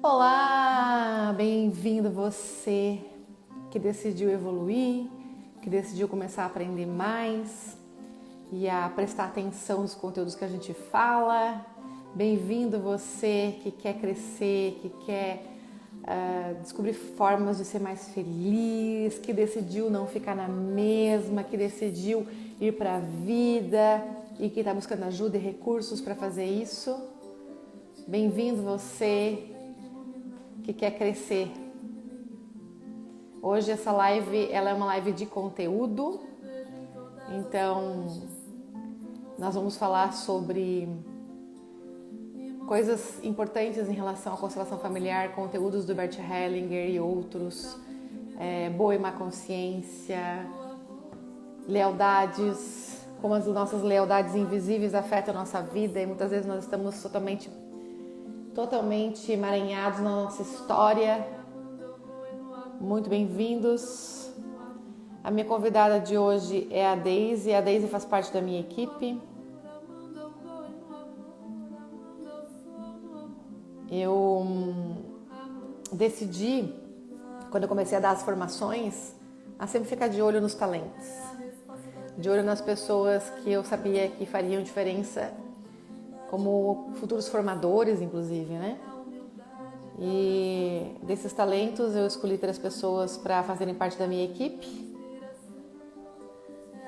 Olá, bem-vindo você que decidiu evoluir, que decidiu começar a aprender mais e a prestar atenção nos conteúdos que a gente fala. Bem-vindo você que quer crescer, que quer descobrir formas de ser mais feliz, que decidiu não ficar na mesma, que decidiu ir para a vida e que está buscando ajuda e recursos para fazer isso. Bem-vindo você que quer crescer. Hoje essa live, ela é uma live de conteúdo, então nós vamos falar sobre coisas importantes em relação à constelação familiar, conteúdos do Bert Hellinger e outros, boa e má consciência, lealdades, como as nossas lealdades invisíveis afetam a nossa vida e muitas vezes nós estamos totalmente emaranhados na nossa história. Muito bem-vindos. A minha convidada de hoje é a Daisy. A Daisy faz parte da minha equipe. Eu decidi, quando eu comecei a dar as formações, a sempre ficar de olho nos talentos, de olho nas pessoas que eu sabia que fariam diferença como futuros formadores, inclusive, né? E desses talentos eu escolhi 3 pessoas para fazerem parte da minha equipe.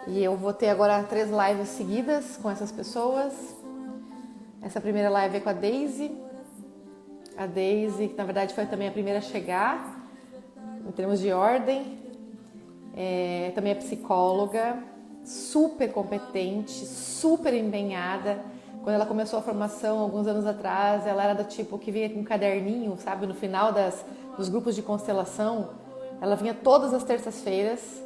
E eu vou ter agora 3 lives seguidas com essas pessoas. Essa primeira live é com a Daisy. A Daisy, que na verdade foi também a primeira a chegar, em termos de ordem. Também é psicóloga, super competente, super empenhada. Quando ela começou a formação, alguns anos atrás, ela era do tipo que vinha com um caderninho, sabe? No final dos grupos de constelação, ela vinha todas as terças-feiras.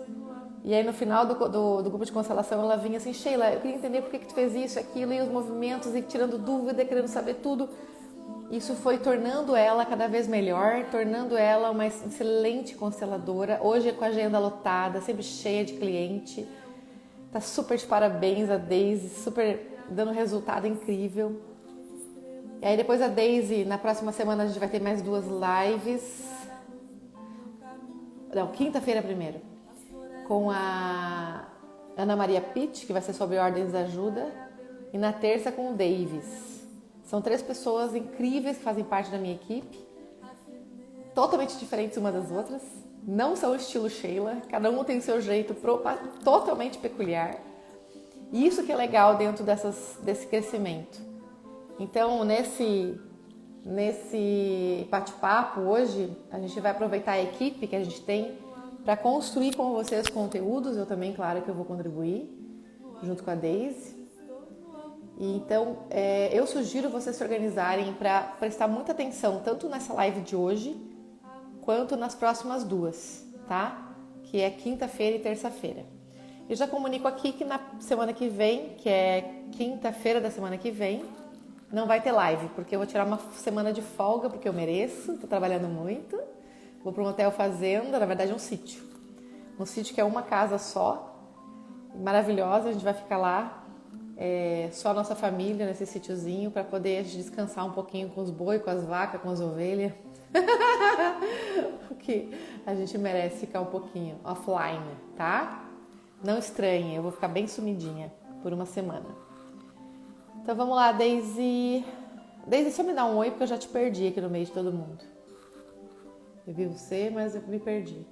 E aí no final do grupo de constelação, ela vinha assim, Sheila, eu queria entender por que tu fez isso, aquilo, e os movimentos, e tirando dúvida, querendo saber tudo. Isso foi tornando ela cada vez melhor, tornando ela uma excelente consteladora. Hoje com a agenda lotada, sempre cheia de cliente. Tá super de parabéns a Daisy, super dando resultado incrível. E aí depois a Daisy, na próxima semana a gente vai ter mais 2 lives. Não, quinta-feira primeiro. Com a Ana Maria Pitt, que vai ser sobre ordens de ajuda. E na terça com o Davis. São 3 pessoas incríveis que fazem parte da minha equipe. Totalmente diferentes uma das outras. Não são estilo Sheila. Cada um tem o seu jeito totalmente peculiar. E isso que é legal dentro desse crescimento. Então, nesse bate-papo hoje, a gente vai aproveitar a equipe que a gente tem para construir com vocês conteúdos. Eu também, claro, que eu vou contribuir, junto com a Daisy. E então, eu sugiro vocês se organizarem para prestar muita atenção, tanto nessa live de hoje, quanto nas próximas 2, tá? Que é quinta-feira e terça-feira. Eu já comunico aqui que na semana que vem, que é quinta-feira da semana que vem, não vai ter live, porque eu vou tirar uma semana de folga, porque eu mereço, tô trabalhando muito. Vou para um hotel fazenda, na verdade é um sítio. Um sítio que é uma casa só, maravilhosa, a gente vai ficar lá, só a nossa família nesse sítiozinho, para poder descansar um pouquinho com os boi, com as vacas, com as ovelhas. Porque a gente merece ficar um pouquinho offline, tá? Não estranhe, eu vou ficar bem sumidinha por uma semana. Então vamos lá, Daisy. Daisy, só me dá um oi, porque eu já te perdi aqui no meio de todo mundo. Eu vi você, mas eu me perdi.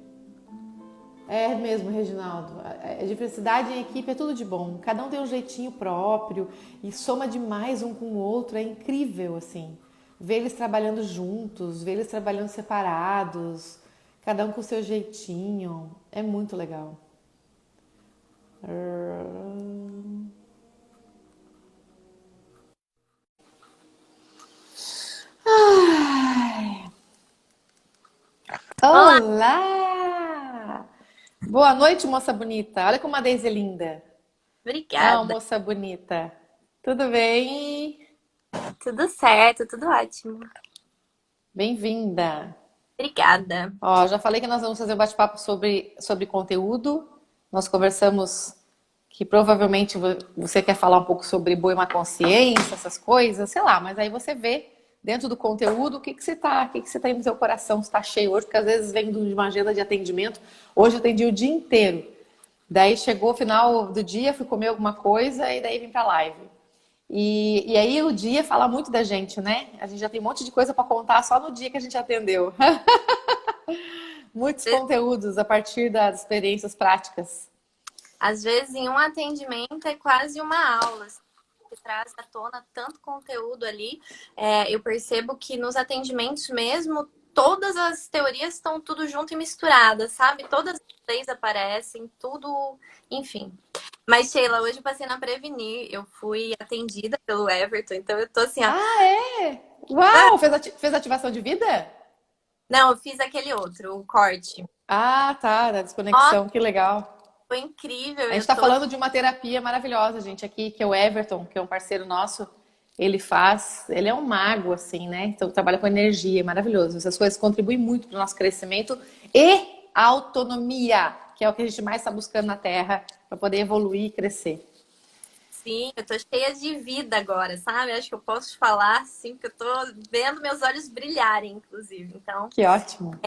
É mesmo, Reginaldo. A diversidade em equipe é tudo de bom. Cada um tem um jeitinho próprio e soma demais um com o outro. É incrível, assim. Ver eles trabalhando juntos, ver eles trabalhando separados, cada um com o seu jeitinho. É muito legal. Ai. Olá! Boa noite, moça bonita. Olha como a Daisy é linda. Obrigada. Moça bonita. Tudo bem? Tudo certo, tudo ótimo. Bem-vinda. Obrigada. Ó, já falei que nós vamos fazer um bate-papo sobre conteúdo. Nós conversamos que provavelmente você quer falar um pouco sobre boa e má consciência, essas coisas, sei lá, mas aí você vê dentro do conteúdo, o que você tá aí no seu coração, se tá cheio hoje, porque às vezes vem de uma agenda de atendimento. Hoje eu atendi o dia inteiro. Daí chegou o final do dia, fui comer alguma coisa e daí vim pra live. E aí o dia fala muito da gente, né? A gente já tem um monte de coisa para contar só no dia que a gente atendeu. Muitos conteúdos a partir das experiências práticas. Às vezes, em um atendimento é quase uma aula, assim, que traz à tona tanto conteúdo ali. Eu percebo que nos atendimentos mesmo, todas as teorias estão tudo junto e misturadas, sabe? Todas as leis aparecem, tudo, enfim. Mas, Sheila, hoje eu passei na Prevenir, eu fui atendida pelo Everton, então eu tô assim, ó. Ah, é? Uau! Fez ativação de vida? Não, eu fiz aquele outro, o corte. Ah, tá, da Nossa, desconexão, que legal. foi incrível, A gente eu está tô falando de uma terapia maravilhosa, gente, aqui, que é o Everton, que é um parceiro nosso. Ele é um mago, assim, né? Então trabalha com energia, é maravilhoso. Essas coisas contribuem muito para o nosso crescimento e autonomia, que é o que a gente mais está buscando na Terra para poder evoluir e crescer. Sim, eu tô cheia de vida agora, sabe? Acho que eu posso falar, assim, que eu tô vendo meus olhos brilharem, inclusive. Então, Que ótimo.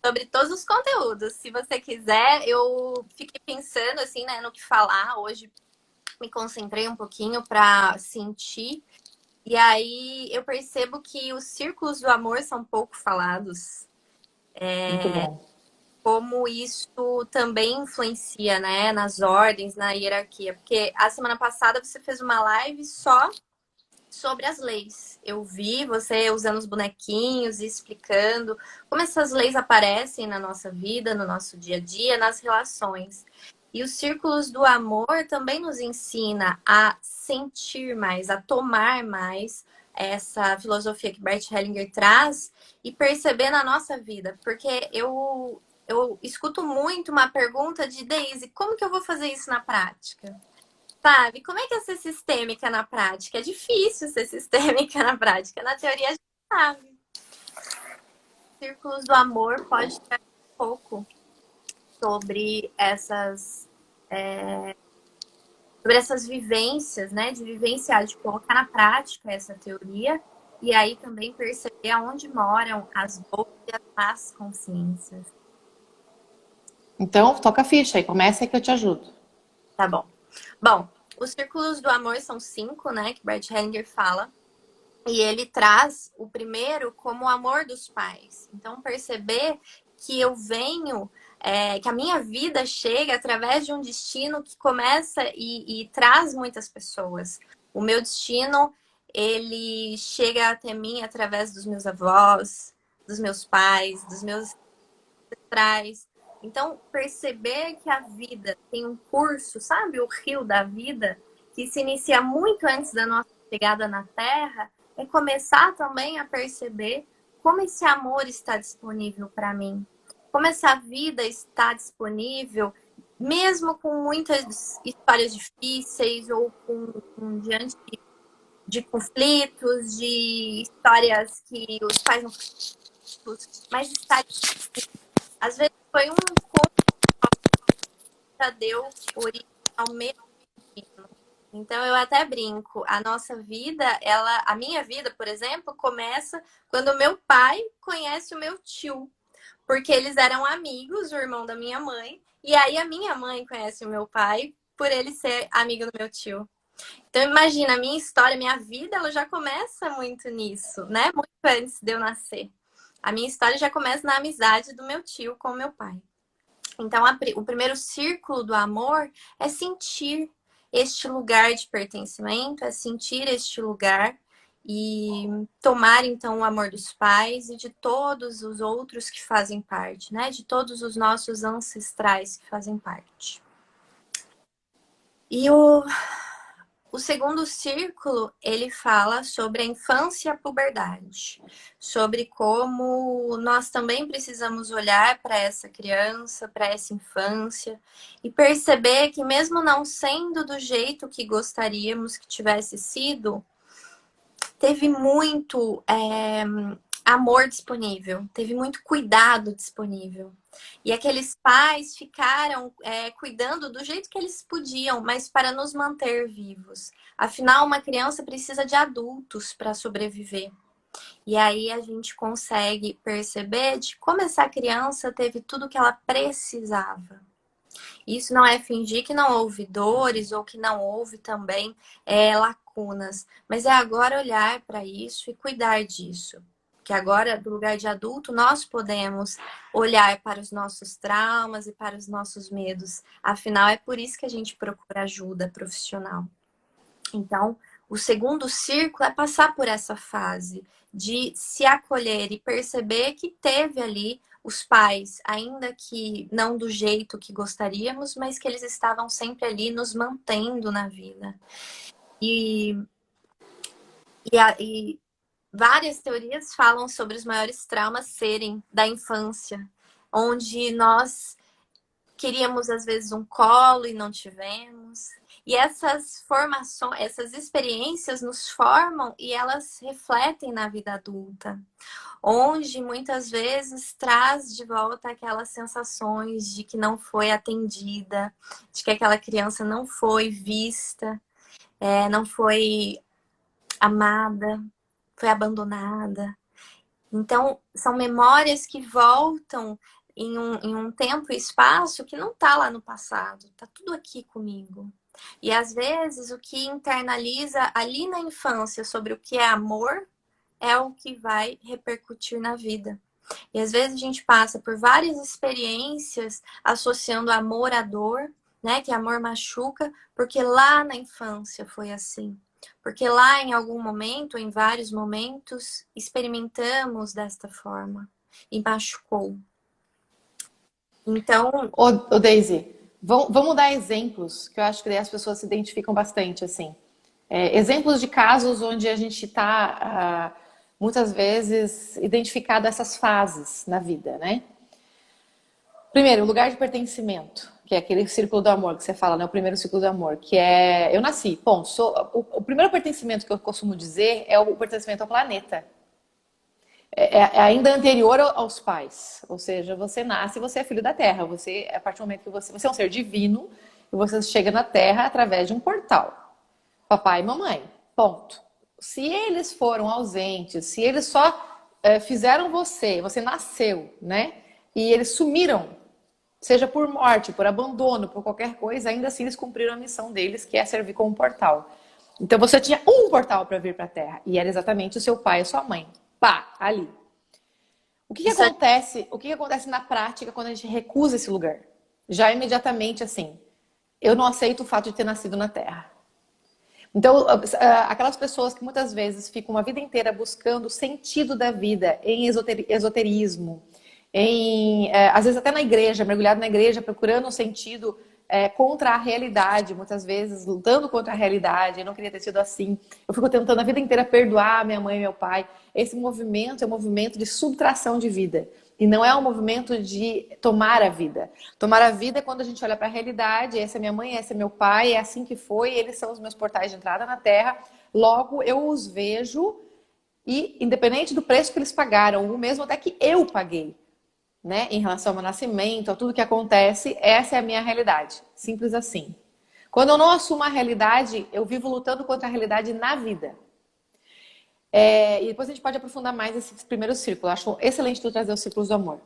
sobre todos os conteúdos, se você quiser, eu fiquei pensando, assim, né, no que falar. Hoje me concentrei um pouquinho para sentir. E aí eu percebo que os círculos do amor são pouco falados. Muito bom. Como isso também influencia, né, nas ordens, na hierarquia. Porque a semana passada você fez uma live só sobre as leis. Eu vi você usando os bonequinhos e explicando como essas leis aparecem na nossa vida, no nosso dia a dia, nas relações. E os círculos do amor também nos ensina a sentir mais, a tomar mais essa filosofia que Bert Hellinger traz e perceber na nossa vida. Porque eu escuto muito uma pergunta de Daisy, como que eu vou fazer isso na prática? Sabe? Como é que é ser sistêmica na prática? É difícil ser sistêmica na prática. Na teoria a gente sabe. Círculos do amor pode ter um pouco sobre sobre essas vivências, né? De vivenciar, de colocar na prática essa teoria e aí também perceber aonde moram as boas e as más consciências. Então, toca a ficha aí, começa aí que eu te ajudo. Tá bom. Bom, os círculos do amor são 5, né? Que Bert Hellinger fala. E ele traz o primeiro como o amor dos pais. Então, perceber que eu venho, que a minha vida chega através de um destino que começa e traz muitas pessoas. O meu destino, ele chega até mim através dos meus avós, dos meus pais, dos meus ancestrais. Então, perceber que a vida tem um curso, sabe? O rio da vida, que se inicia muito antes da nossa chegada na Terra, é começar também a perceber como esse amor está disponível para mim. Como essa vida está disponível, mesmo com muitas histórias difíceis ou diante de conflitos, de histórias que os pais não... Mas está disponível. Às vezes foi um encontro que já deu origem ao mesmo destino. Então eu até brinco, a nossa vida, a minha vida, por exemplo, começa quando o meu pai conhece o meu tio, porque eles eram amigos, o irmão da minha mãe, e aí a minha mãe conhece o meu pai por ele ser amigo do meu tio. Então imagina, a minha história, a minha vida, ela já começa muito nisso, né? Muito antes de eu nascer. A minha história já começa na amizade do meu tio com o meu pai. Então, o primeiro círculo do amor é sentir este lugar de pertencimento, é sentir este lugar e tomar, então, o amor dos pais e de todos os outros que fazem parte, né? De todos os nossos ancestrais que fazem parte. E o segundo círculo, ele fala sobre a infância e a puberdade, sobre como nós também precisamos olhar para essa criança, para essa infância e perceber que mesmo não sendo do jeito que gostaríamos que tivesse sido, teve muito amor disponível, teve muito cuidado disponível. E aqueles pais ficaram cuidando do jeito que eles podiam, mas para nos manter vivos. Afinal, uma criança precisa de adultos para sobreviver. E aí a gente consegue perceber de como essa criança teve tudo que ela precisava. Isso não é fingir que não houve dores ou que não houve também lacunas, mas é agora olhar para isso e cuidar disso. Que agora, do lugar de adulto, nós podemos olhar para os nossos traumas e para os nossos medos. Afinal, é por isso que a gente procura ajuda profissional. Então, o segundo círculo é passar por essa fase de se acolher e perceber que teve ali os pais, ainda que não do jeito que gostaríamos, mas que eles estavam sempre ali nos mantendo na vida. E várias teorias falam sobre os maiores traumas serem da infância, onde nós queríamos às vezes um colo e não tivemos. E essas formações, essas experiências nos formam e elas refletem na vida adulta, onde muitas vezes traz de volta aquelas sensações de que não foi atendida, de que aquela criança não foi vista, não foi amada, foi abandonada. Então, são memórias que voltam em um tempo e espaço que não está lá no passado, está tudo aqui comigo. E às vezes o que internaliza ali na infância sobre o que é amor é o que vai repercutir na vida. E às vezes a gente passa por várias experiências associando amor à dor, né? Que amor machuca, porque lá na infância foi assim. Porque lá em algum momento, em vários momentos, experimentamos desta forma e machucou. Então, Ô Daisy, vamos dar exemplos, que eu acho que daí as pessoas se identificam bastante, assim. Exemplos de casos onde a gente está, muitas vezes, identificado essas fases na vida, né? Primeiro, o lugar de pertencimento, que é aquele círculo do amor que você fala, né? O primeiro círculo do amor, que é... Eu nasci, bom, o primeiro pertencimento que eu costumo dizer é o pertencimento ao planeta. É ainda anterior aos pais. Ou seja, você nasce e você é filho da Terra. Você, a partir do momento que você é um ser divino e você chega na Terra através de um portal. Papai e mamãe. Ponto. Se eles foram ausentes, se eles só fizeram você nasceu, né? E eles sumiram, seja por morte, por abandono, por qualquer coisa, ainda assim eles cumpriram a missão deles, que é servir como portal. Então você tinha um portal para vir para a Terra e era exatamente o seu pai e sua mãe. Pá, ali. O que acontece? O que acontece na prática quando a gente recusa esse lugar? Já imediatamente assim, eu não aceito o fato de ter nascido na Terra. Então, aquelas pessoas que muitas vezes ficam a vida inteira buscando o sentido da vida em esoterismo, às vezes até na igreja, mergulhado na igreja, procurando um sentido contra a realidade, muitas vezes lutando contra a realidade. Eu não queria ter sido assim. Eu fico tentando a vida inteira perdoar minha mãe e meu pai. Esse movimento é um movimento de subtração de vida. E não é um movimento de tomar a vida. Tomar a vida é quando a gente olha para a realidade. Essa é minha mãe, esse é meu pai, é assim que foi. Eles são os meus portais de entrada na Terra. Logo, eu os vejo e, independente do preço que eles pagaram, ou mesmo até que eu paguei, né, em relação ao meu nascimento, a tudo que acontece, essa é a minha realidade. Simples assim. Quando eu não assumo a realidade, eu vivo lutando contra a realidade na vida. E depois a gente pode aprofundar mais esse primeiro círculo. Eu acho excelente tu trazer os círculos do amor.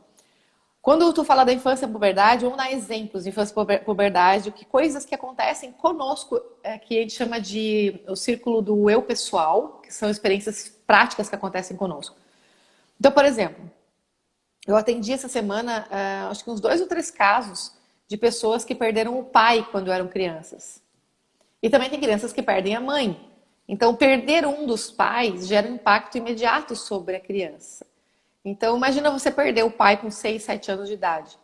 Quando tu fala da infância e puberdade, vamos dar exemplos de infância e puberdade, coisas que acontecem conosco, que a gente chama de o círculo do eu pessoal, que são experiências práticas que acontecem conosco. Então, por exemplo, eu atendi essa semana, acho que uns 2 ou 3 casos de pessoas que perderam o pai quando eram crianças. E também tem crianças que perdem a mãe. Então, perder um dos pais gera um impacto imediato sobre a criança. Então, imagina você perder o pai com 6, 7 anos de idade.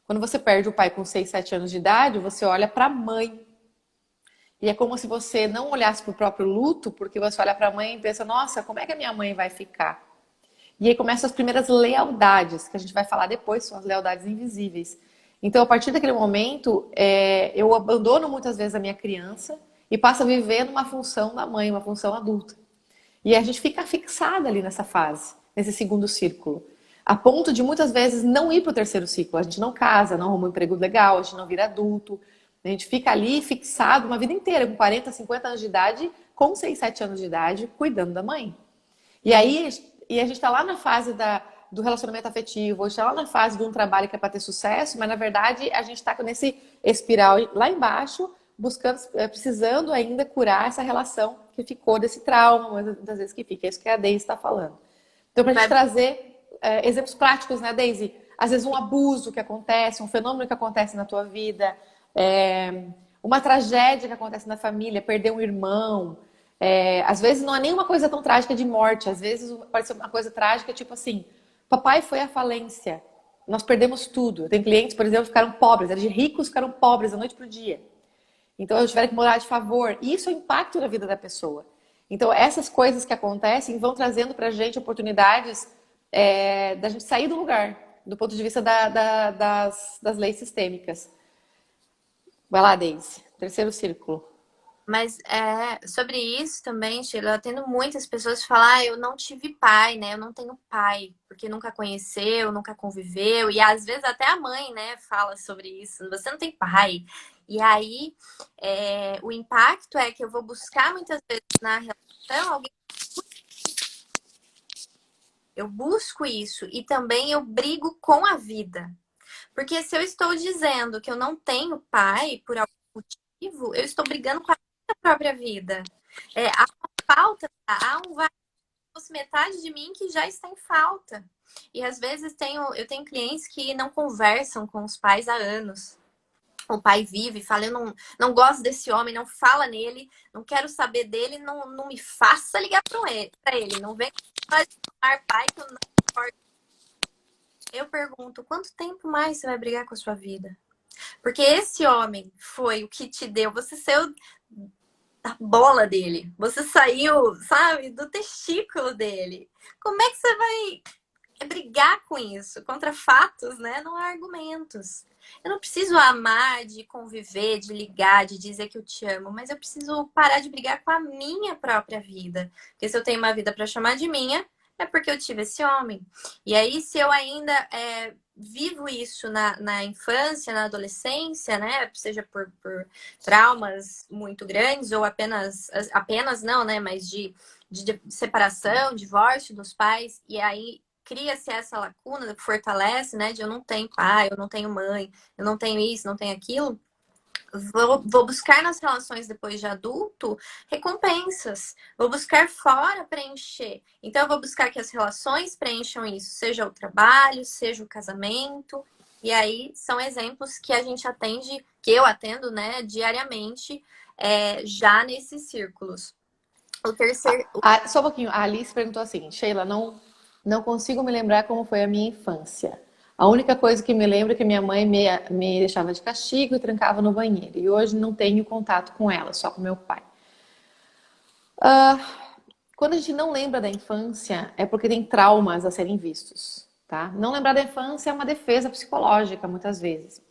Quando você perde o pai com 6, 7 anos de idade, você olha para a mãe. E é como se você não olhasse para o próprio luto, porque você olha para a mãe e pensa, nossa, como é que a minha mãe vai ficar? E aí começam as primeiras lealdades, que a gente vai falar depois, são as lealdades invisíveis. Então, a partir daquele momento, eu abandono muitas vezes a minha criança e passo a viver numa função da mãe, uma função adulta. E a gente fica fixada ali nessa fase, nesse segundo círculo. A ponto de muitas vezes não ir para o terceiro ciclo. A gente não casa, não arruma um emprego legal, a gente não vira adulto. A gente fica ali fixado uma vida inteira, com 40, 50 anos de idade, com 6, 7 anos de idade, cuidando da mãe. E aí a gente está lá na fase do relacionamento afetivo, hoje está lá na fase de um trabalho que é para ter sucesso, mas na verdade a gente está nesse espiral lá embaixo, buscando, precisando ainda curar essa relação que ficou desse trauma, muitas vezes que fica. É isso que a Daisy está falando. Então, para a gente trazer exemplos práticos, né, Daisy? Às vezes um abuso que acontece, um fenômeno que acontece na tua vida, uma tragédia que acontece na família, perder um irmão. Às vezes não é nenhuma coisa tão trágica de morte, às vezes pode ser uma coisa trágica, tipo assim, papai foi à falência, nós perdemos tudo. Tem clientes, por exemplo, que ficaram pobres, eram de ricos, ficaram pobres da noite pro dia. Então, eles tiveram que morar de favor. E isso é o impacto na vida da pessoa. Então, essas coisas que acontecem vão trazendo pra gente oportunidades da gente sair do lugar, do ponto de vista das leis sistêmicas. Vai lá, Daisy. Terceiro círculo. Mas sobre isso também, Sheila, eu atendo muitas pessoas que falam, eu não tive pai, né? Eu não tenho pai, porque nunca conheceu, nunca conviveu. E às vezes até a mãe, né, fala sobre isso. Você não tem pai. E aí, o impacto é que eu vou buscar muitas vezes na relação alguém. Eu busco isso e também eu brigo com a vida. Porque se eu estou dizendo que eu não tenho pai por algum motivo, eu estou brigando com a minha própria vida. Há uma falta, há um vazio, metade de mim que já está em falta. E às vezes eu tenho clientes que não conversam com os pais há anos. O pai vive, fala, eu não gosto desse homem, não fala nele, não quero saber dele, não me faça ligar para ele, não vem chamar pai que eu não importo. Eu pergunto, quanto tempo mais você vai brigar com a sua vida? Porque esse homem foi o que te deu, você saiu da bola dele, você saiu, sabe, do testículo dele. Como é que você vai brigar com isso? Contra fatos, né? Não há argumentos. Eu não preciso amar, de conviver, de ligar, de dizer que eu te amo, mas eu preciso parar de brigar com a minha própria vida. Porque se eu tenho uma vida para chamar de minha, é porque eu tive esse homem. E aí, se eu ainda vivo isso na infância, na adolescência, né? Seja por traumas muito grandes ou apenas não, né? Mas de separação, divórcio dos pais, e aí cria-se essa lacuna que fortalece, né? De eu não tenho pai, eu não tenho mãe, eu não tenho isso, não tenho aquilo. Vou buscar nas relações depois de adulto recompensas. Vou buscar fora preencher. Então, eu vou buscar que as relações preencham isso. Seja o trabalho, seja o casamento. E aí, são exemplos que a gente atende, que eu atendo, né, diariamente, já nesses círculos. O terceiro... Só um pouquinho. A Alice perguntou assim, Sheila, não consigo me lembrar como foi a minha infância. A única coisa que me lembro é que minha mãe me deixava de castigo e trancava no banheiro. E hoje não tenho contato com ela, só com meu pai. Quando a gente não lembra da infância, é porque tem traumas a serem vistos, tá? Não lembrar da infância é uma defesa psicológica, muitas vezes.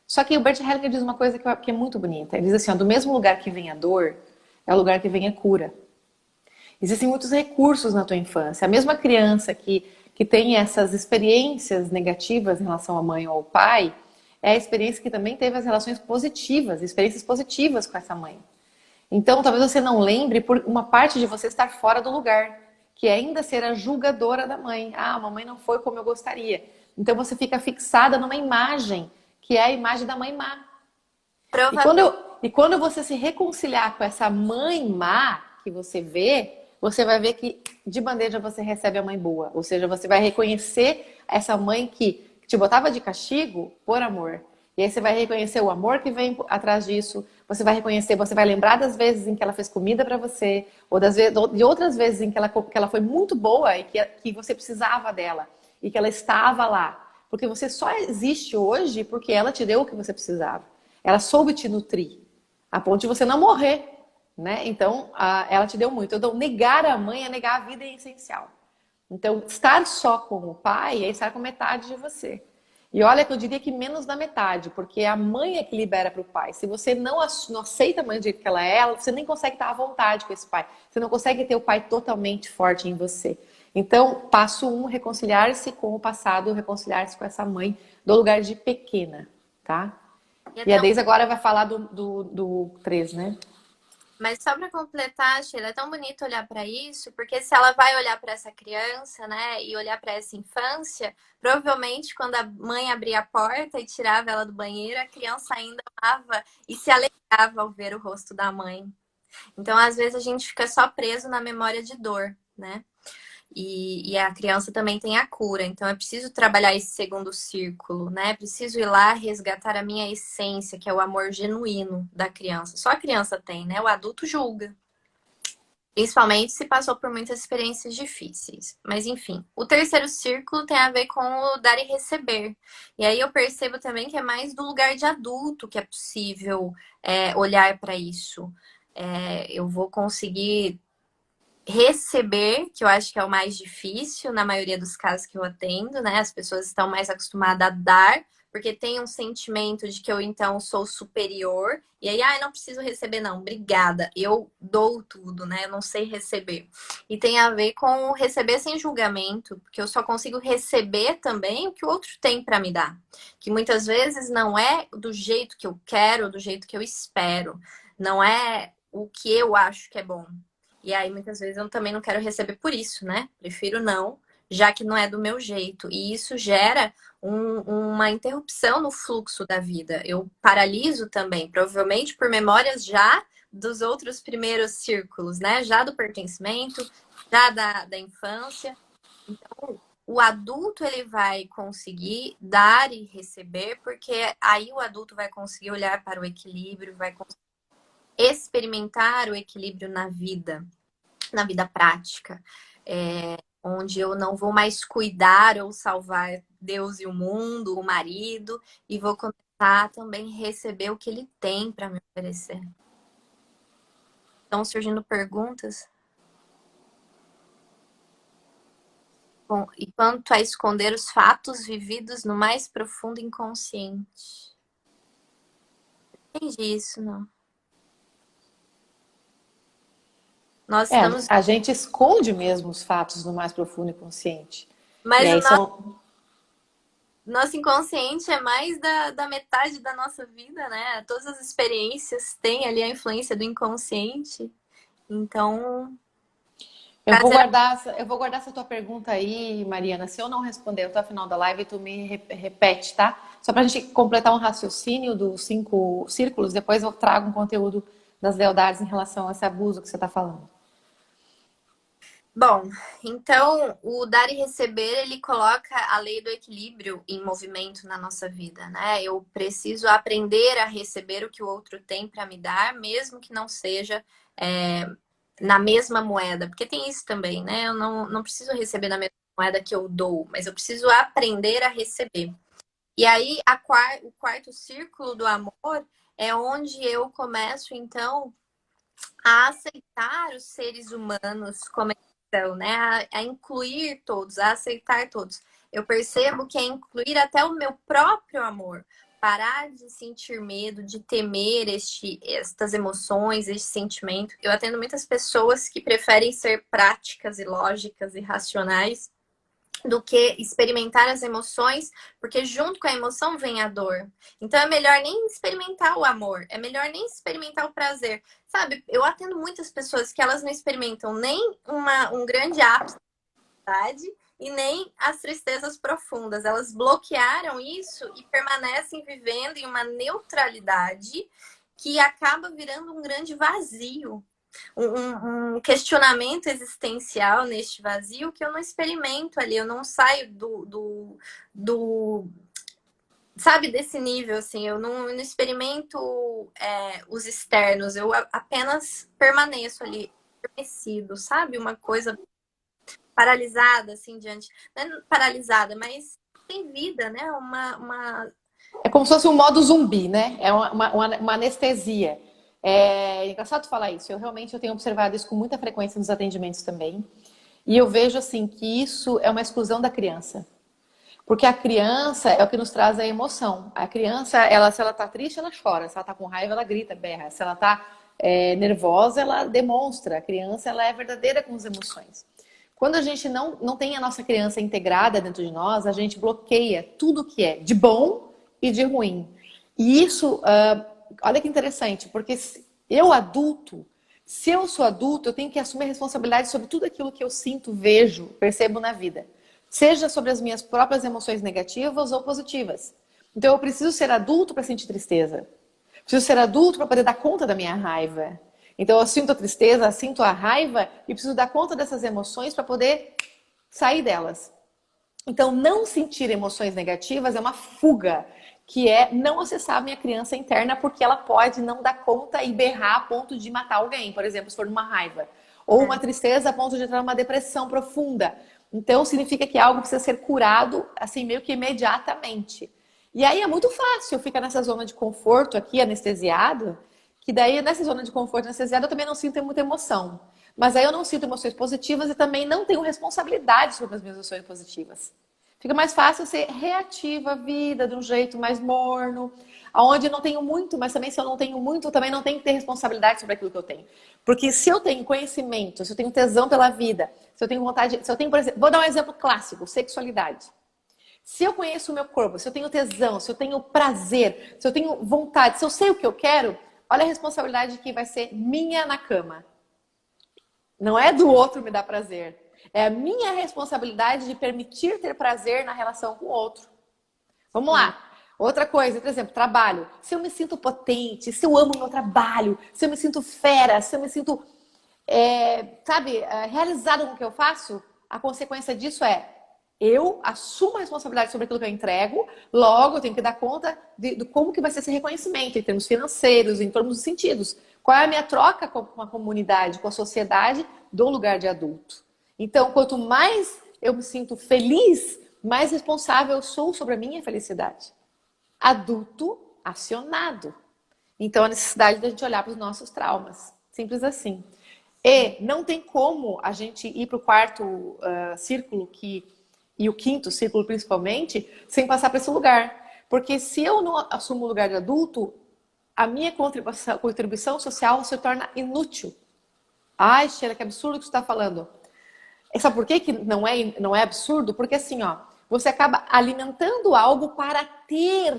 Só que o Bert Hellinger diz uma coisa que é muito bonita. Ele diz assim, do mesmo lugar que vem a dor, é o lugar que vem a cura. Existem muitos recursos na tua infância. A mesma criança que tem essas experiências negativas em relação à mãe ou ao pai, é a experiência que também teve as relações positivas, experiências positivas com essa mãe. Então, talvez você não lembre por uma parte de você estar fora do lugar, que é ainda ser a julgadora da mãe. Ah, a mamãe não foi como eu gostaria. Então, você fica fixada numa imagem, que é a imagem da mãe má. E quando você se reconciliar com essa mãe má que você vê, você vai ver que de bandeja você recebe a mãe boa. Ou seja, você vai reconhecer essa mãe que te botava de castigo por amor. E aí você vai reconhecer o amor que vem atrás disso. Você vai reconhecer, você vai lembrar das vezes em que ela fez comida para você. Ou de outras vezes em que ela foi muito boa e que você precisava dela. E que ela estava lá. Porque você só existe hoje porque ela te deu o que você precisava. Ela soube te nutrir. A ponto de você não morrer. Né? Então, ela te deu muito. Então, negar a mãe é negar a vida, é essencial. Então, estar só com o pai é estar com metade de você. E olha que eu diria que menos da metade, porque a mãe é que libera para o pai. Se você não aceita a mãe do jeito que ela é, você nem consegue estar à vontade com esse pai. Você não consegue ter o pai totalmente forte em você. Então, passo 1, reconciliar-se com o passado, reconciliar-se com essa mãe do lugar de pequena, tá? E a Deise agora vai falar do 3, né? Mas só para completar, Sheila, é tão bonito olhar para isso, porque se ela vai olhar para essa criança, né, e olhar para essa infância, provavelmente quando a mãe abria a porta e tirava ela do banheiro, a criança ainda amava e se alegrava ao ver o rosto da mãe. Então, às vezes a gente fica só preso na memória de dor, né? E a criança também tem a cura. Então, é preciso trabalhar esse segundo círculo, né? Preciso ir lá resgatar a minha essência, que é o amor genuíno da criança. Só a criança tem, né? O adulto julga. Principalmente se passou por muitas experiências difíceis. Mas, enfim, o terceiro círculo tem a ver com o dar e receber. E aí eu percebo também que é mais do lugar de adulto que é possível olhar para isso. Eu vou conseguir receber, que eu acho que é o mais difícil na maioria dos casos que eu atendo, né? As pessoas estão mais acostumadas a dar, porque tem um sentimento de que eu então sou superior, e aí, não preciso receber, não, obrigada, eu dou tudo, né? Eu não sei receber. E tem a ver com receber sem julgamento, porque eu só consigo receber também o que o outro tem para me dar, que muitas vezes não é do jeito que eu quero, do jeito que eu espero, não é o que eu acho que é bom. E aí, muitas vezes, eu também não quero receber por isso, né? Prefiro não, já que não é do meu jeito. E isso gera uma interrupção no fluxo da vida. Eu paraliso também, provavelmente por memórias já dos outros primeiros círculos, né? Já do pertencimento, já da infância. Então, o adulto, ele vai conseguir dar e receber, porque aí o adulto vai conseguir olhar para o equilíbrio, vai conseguir experimentar o equilíbrio na vida prática, onde eu não vou mais cuidar ou salvar Deus e o mundo, o marido, e vou começar a também receber o que ele tem para me oferecer. Estão surgindo perguntas? Bom, e quanto a esconder os fatos vividos no mais profundo inconsciente? Entendi isso, não. Nós estamos. A gente esconde mesmo os fatos no mais profundo inconsciente. E Mas o aí são. nosso inconsciente é mais da metade da nossa vida, né? Todas as experiências têm ali a influência do inconsciente. Então, prazer. Eu vou guardar essa tua pergunta aí, Mariana. Se eu não responder até o final da live, tu me repete, tá? Só pra gente completar um raciocínio dos 5 círculos, depois eu trago um conteúdo das lealdades em relação a esse abuso que você tá falando. Bom, então o dar e receber, ele coloca a lei do equilíbrio em movimento na nossa vida, né? Eu preciso aprender a receber o que o outro tem para me dar, mesmo que não seja na mesma moeda, porque tem isso também, né? Eu não preciso receber na mesma moeda que eu dou, mas eu preciso aprender a receber. E aí, o quarto círculo do amor é onde eu começo, então, a aceitar os seres humanos como eles são, né? A incluir todos, a aceitar todos. Eu percebo que é incluir até o meu próprio amor. Parar de sentir medo, de temer estas emoções, este sentimento. Eu atendo muitas pessoas que preferem ser práticas e lógicas e racionais do que experimentar as emoções, porque junto com a emoção vem a dor. Então é melhor nem experimentar o amor, é melhor nem experimentar o prazer. Sabe, eu atendo muitas pessoas que elas não experimentam nem um grande ápice da ansiedade e nem as tristezas profundas. Elas bloquearam isso e permanecem vivendo em uma neutralidade que acaba virando um grande vazio, um questionamento existencial neste vazio que eu não experimento ali, eu não saio do sabe, desse nível, assim, eu não experimento os externos, eu apenas permaneço ali, adormecido, sabe? Uma coisa paralisada, assim, diante, não é paralisada, mas tem vida, né? É como se fosse um modo zumbi, né? É uma anestesia. É engraçado falar isso. Eu tenho observado isso com muita frequência nos atendimentos também. E eu vejo assim que isso é uma exclusão da criança. Porque a criança é o que nos traz a emoção. A criança, se ela tá triste, ela chora. Se ela tá com raiva, ela grita, berra. Se ela tá nervosa, ela demonstra. A criança, ela é verdadeira com as emoções. Quando a gente não tem a nossa criança integrada dentro de nós, a gente bloqueia tudo que é de bom e de ruim. E isso, olha que interessante, porque eu adulto, Se eu sou adulto, eu tenho que assumir a responsabilidade sobre tudo aquilo que eu sinto, vejo, percebo na vida. Seja sobre as minhas próprias emoções negativas ou positivas. Então eu preciso ser adulto para sentir tristeza. Preciso ser adulto para poder dar conta da minha raiva. Então eu sinto a tristeza, sinto a raiva e preciso dar conta dessas emoções para poder sair delas. Então não sentir emoções negativas é uma fuga, que é não acessar a minha criança interna, porque ela pode não dar conta e berrar a ponto de matar alguém, por exemplo, se for uma raiva. Ou uma tristeza a ponto de entrar numa depressão profunda. Então significa que algo precisa ser curado, assim, meio que imediatamente. E aí é muito fácil ficar nessa zona de conforto aqui, anestesiado, que daí nessa zona de conforto anestesiado eu também não sinto muita emoção. Mas aí eu não sinto emoções positivas e também não tenho responsabilidade sobre as minhas emoções positivas. Fica mais fácil ser reativa à vida de um jeito mais morno, aonde eu não tenho muito, mas também se eu não tenho muito, eu também não tenho que ter responsabilidade sobre aquilo que eu tenho. Porque se eu tenho conhecimento, se eu tenho tesão pela vida, se eu tenho vontade, se eu tenho, por exemplo, vou dar um exemplo clássico, sexualidade. Se eu conheço o meu corpo, se eu tenho tesão, se eu tenho prazer, se eu tenho vontade, se eu sei o que eu quero, olha a responsabilidade que vai ser minha na cama. Não é do outro me dar prazer. É a minha responsabilidade de permitir ter prazer na relação com o outro. Vamos lá. Outra coisa, por exemplo, trabalho. Se eu me sinto potente, se eu amo o meu trabalho, se eu me sinto fera, se eu me sinto, realizada com o que eu faço, a consequência disso é eu assumo a responsabilidade sobre aquilo que eu entrego, logo eu tenho que dar conta de como que vai ser esse reconhecimento em termos financeiros, em termos de sentidos. Qual é a minha troca com a comunidade, com a sociedade do lugar de adulto. Então, quanto mais eu me sinto feliz, mais responsável eu sou sobre a minha felicidade. Adulto acionado. Então, a necessidade da gente olhar para os nossos traumas. Simples assim. E não tem como a gente ir para o quarto círculo e o quinto círculo principalmente, sem passar por esse lugar. Porque se eu não assumo o lugar de adulto, a minha contribuição social se torna inútil. Ai, Sheila, que absurdo que você está falando. Sabe por que não é absurdo? Porque assim, ó, você acaba alimentando algo para ter,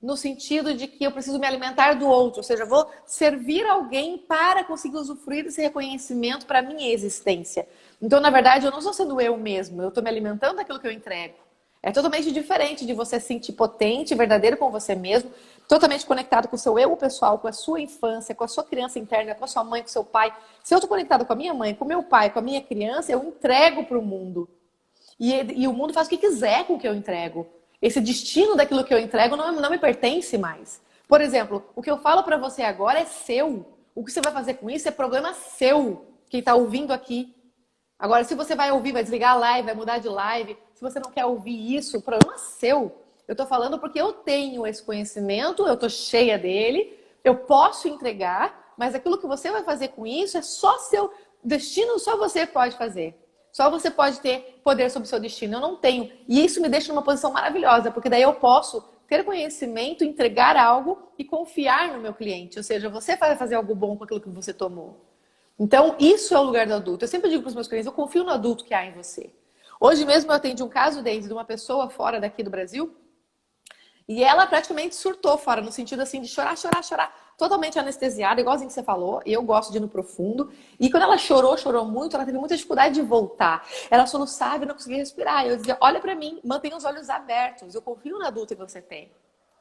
no sentido de que eu preciso me alimentar do outro. Ou seja, eu vou servir alguém para conseguir usufruir desse reconhecimento para a minha existência. Então, na verdade, eu não estou sendo eu mesmo, eu estou me alimentando daquilo que eu entrego. É totalmente diferente de você se sentir potente, verdadeiro com você mesmo, totalmente conectado com o seu eu pessoal, com a sua infância, com a sua criança interna, com a sua mãe, com o seu pai. Se eu estou conectado com a minha mãe, com o meu pai, com a minha criança, eu entrego para o mundo. E o mundo faz o que quiser com o que eu entrego. Esse destino daquilo que eu entrego não me pertence mais. Por exemplo, o que eu falo para você agora é seu. O que você vai fazer com isso é problema seu, quem está ouvindo aqui. Agora, se você vai ouvir, vai desligar a live, vai mudar de live, se você não quer ouvir isso, o problema é seu. Eu tô falando porque eu tenho esse conhecimento, eu tô cheia dele, eu posso entregar, mas aquilo que você vai fazer com isso é só seu destino, só você pode fazer. Só você pode ter poder sobre o seu destino. Eu não tenho. E isso me deixa numa posição maravilhosa, porque daí eu posso ter conhecimento, entregar algo e confiar no meu cliente. Ou seja, você vai fazer algo bom com aquilo que você tomou. Então, isso é o lugar do adulto. Eu sempre digo para os meus clientes, eu confio no adulto que há em você. Hoje mesmo eu atendi um caso, Deise, de uma pessoa fora daqui do Brasil, e ela praticamente surtou fora, no sentido assim de chorar, chorar, chorar, totalmente anestesiada, igualzinho que você falou, e eu gosto de ir no profundo. E quando ela chorou, chorou muito, ela teve muita dificuldade de voltar. Ela soluçava e não conseguia respirar. Eu dizia, olha para mim, mantenha os olhos abertos, eu confio no adulto que você tem.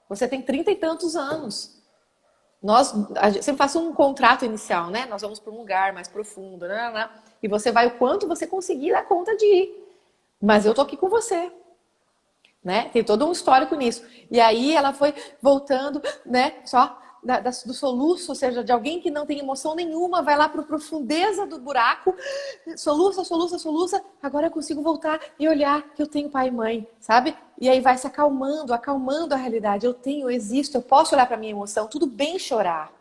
Você tem 30 e tantos anos. A gente sempre faz um contrato inicial, né? Nós vamos para um lugar mais profundo, né? E você vai o quanto você conseguir dar conta de ir. Mas eu tô aqui com você, né? Tem todo um histórico nisso. E aí ela foi voltando, né? Só do soluço, ou seja, de alguém que não tem emoção nenhuma, vai lá para a profundeza do buraco, soluça, soluça, soluça. Agora eu consigo voltar e olhar que eu tenho pai e mãe, sabe? E aí vai se acalmando, acalmando a realidade. Eu existo, eu posso olhar para minha emoção. Tudo bem chorar.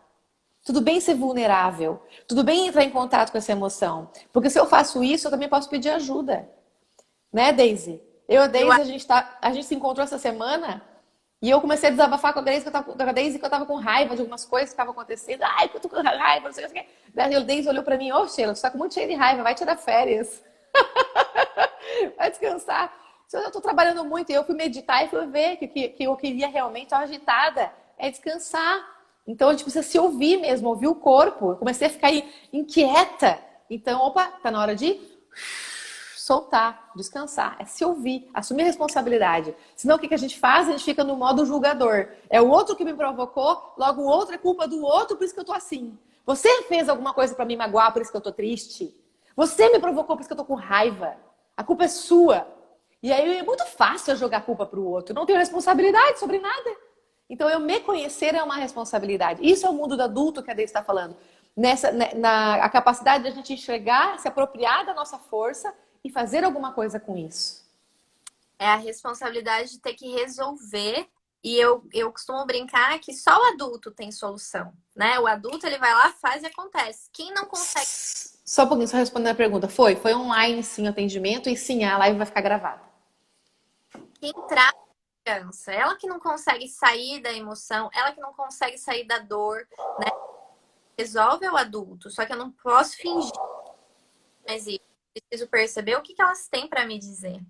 Tudo bem ser vulnerável. Tudo bem entrar em contato com essa emoção. Porque se eu faço isso, eu também posso pedir ajuda. Né, Deise? Eu e a Deise, a gente se encontrou essa semana e eu comecei a desabafar com a Deise que eu tava com raiva de algumas coisas que estavam acontecendo. Ai, que eu tô com raiva, não sei o que. Daí a Deise olhou pra mim, Sheila, você tá muito cheia de raiva, vai tirar férias. Vai descansar. Eu tô trabalhando muito e eu fui meditar e fui ver que eu queria realmente, estar agitada, é descansar. Então a gente precisa se ouvir mesmo, ouvir o corpo. Eu comecei a ficar inquieta. Então, opa, tá na hora de soltar, descansar, é se ouvir, assumir a responsabilidade. Senão o que a gente faz? A gente fica no modo julgador. É o outro que me provocou, logo o outro é culpa do outro, por isso que eu tô assim. Você fez alguma coisa para me magoar, por isso que eu tô triste. Você me provocou, por isso que eu tô com raiva. A culpa é sua. E aí é muito fácil eu jogar a culpa pro outro. Eu não tenho responsabilidade sobre nada. Então eu me conhecer é uma responsabilidade. Isso é o mundo do adulto que a Deise está falando. A capacidade de a gente enxergar, se apropriar da nossa força e fazer alguma coisa com isso. É a responsabilidade de ter que resolver. E eu costumo brincar que só o adulto tem solução, né? O adulto, ele vai lá, faz e acontece. Quem não consegue... Só um pouquinho, só respondendo a pergunta. Foi online, sim, o atendimento. E sim, a live vai ficar gravada. Quem traz a criança, ela que não consegue sair da emoção, ela que não consegue sair da dor, né? Resolve é o adulto. Só que eu não posso fingir. Mas eu preciso perceber o que elas têm para me dizer.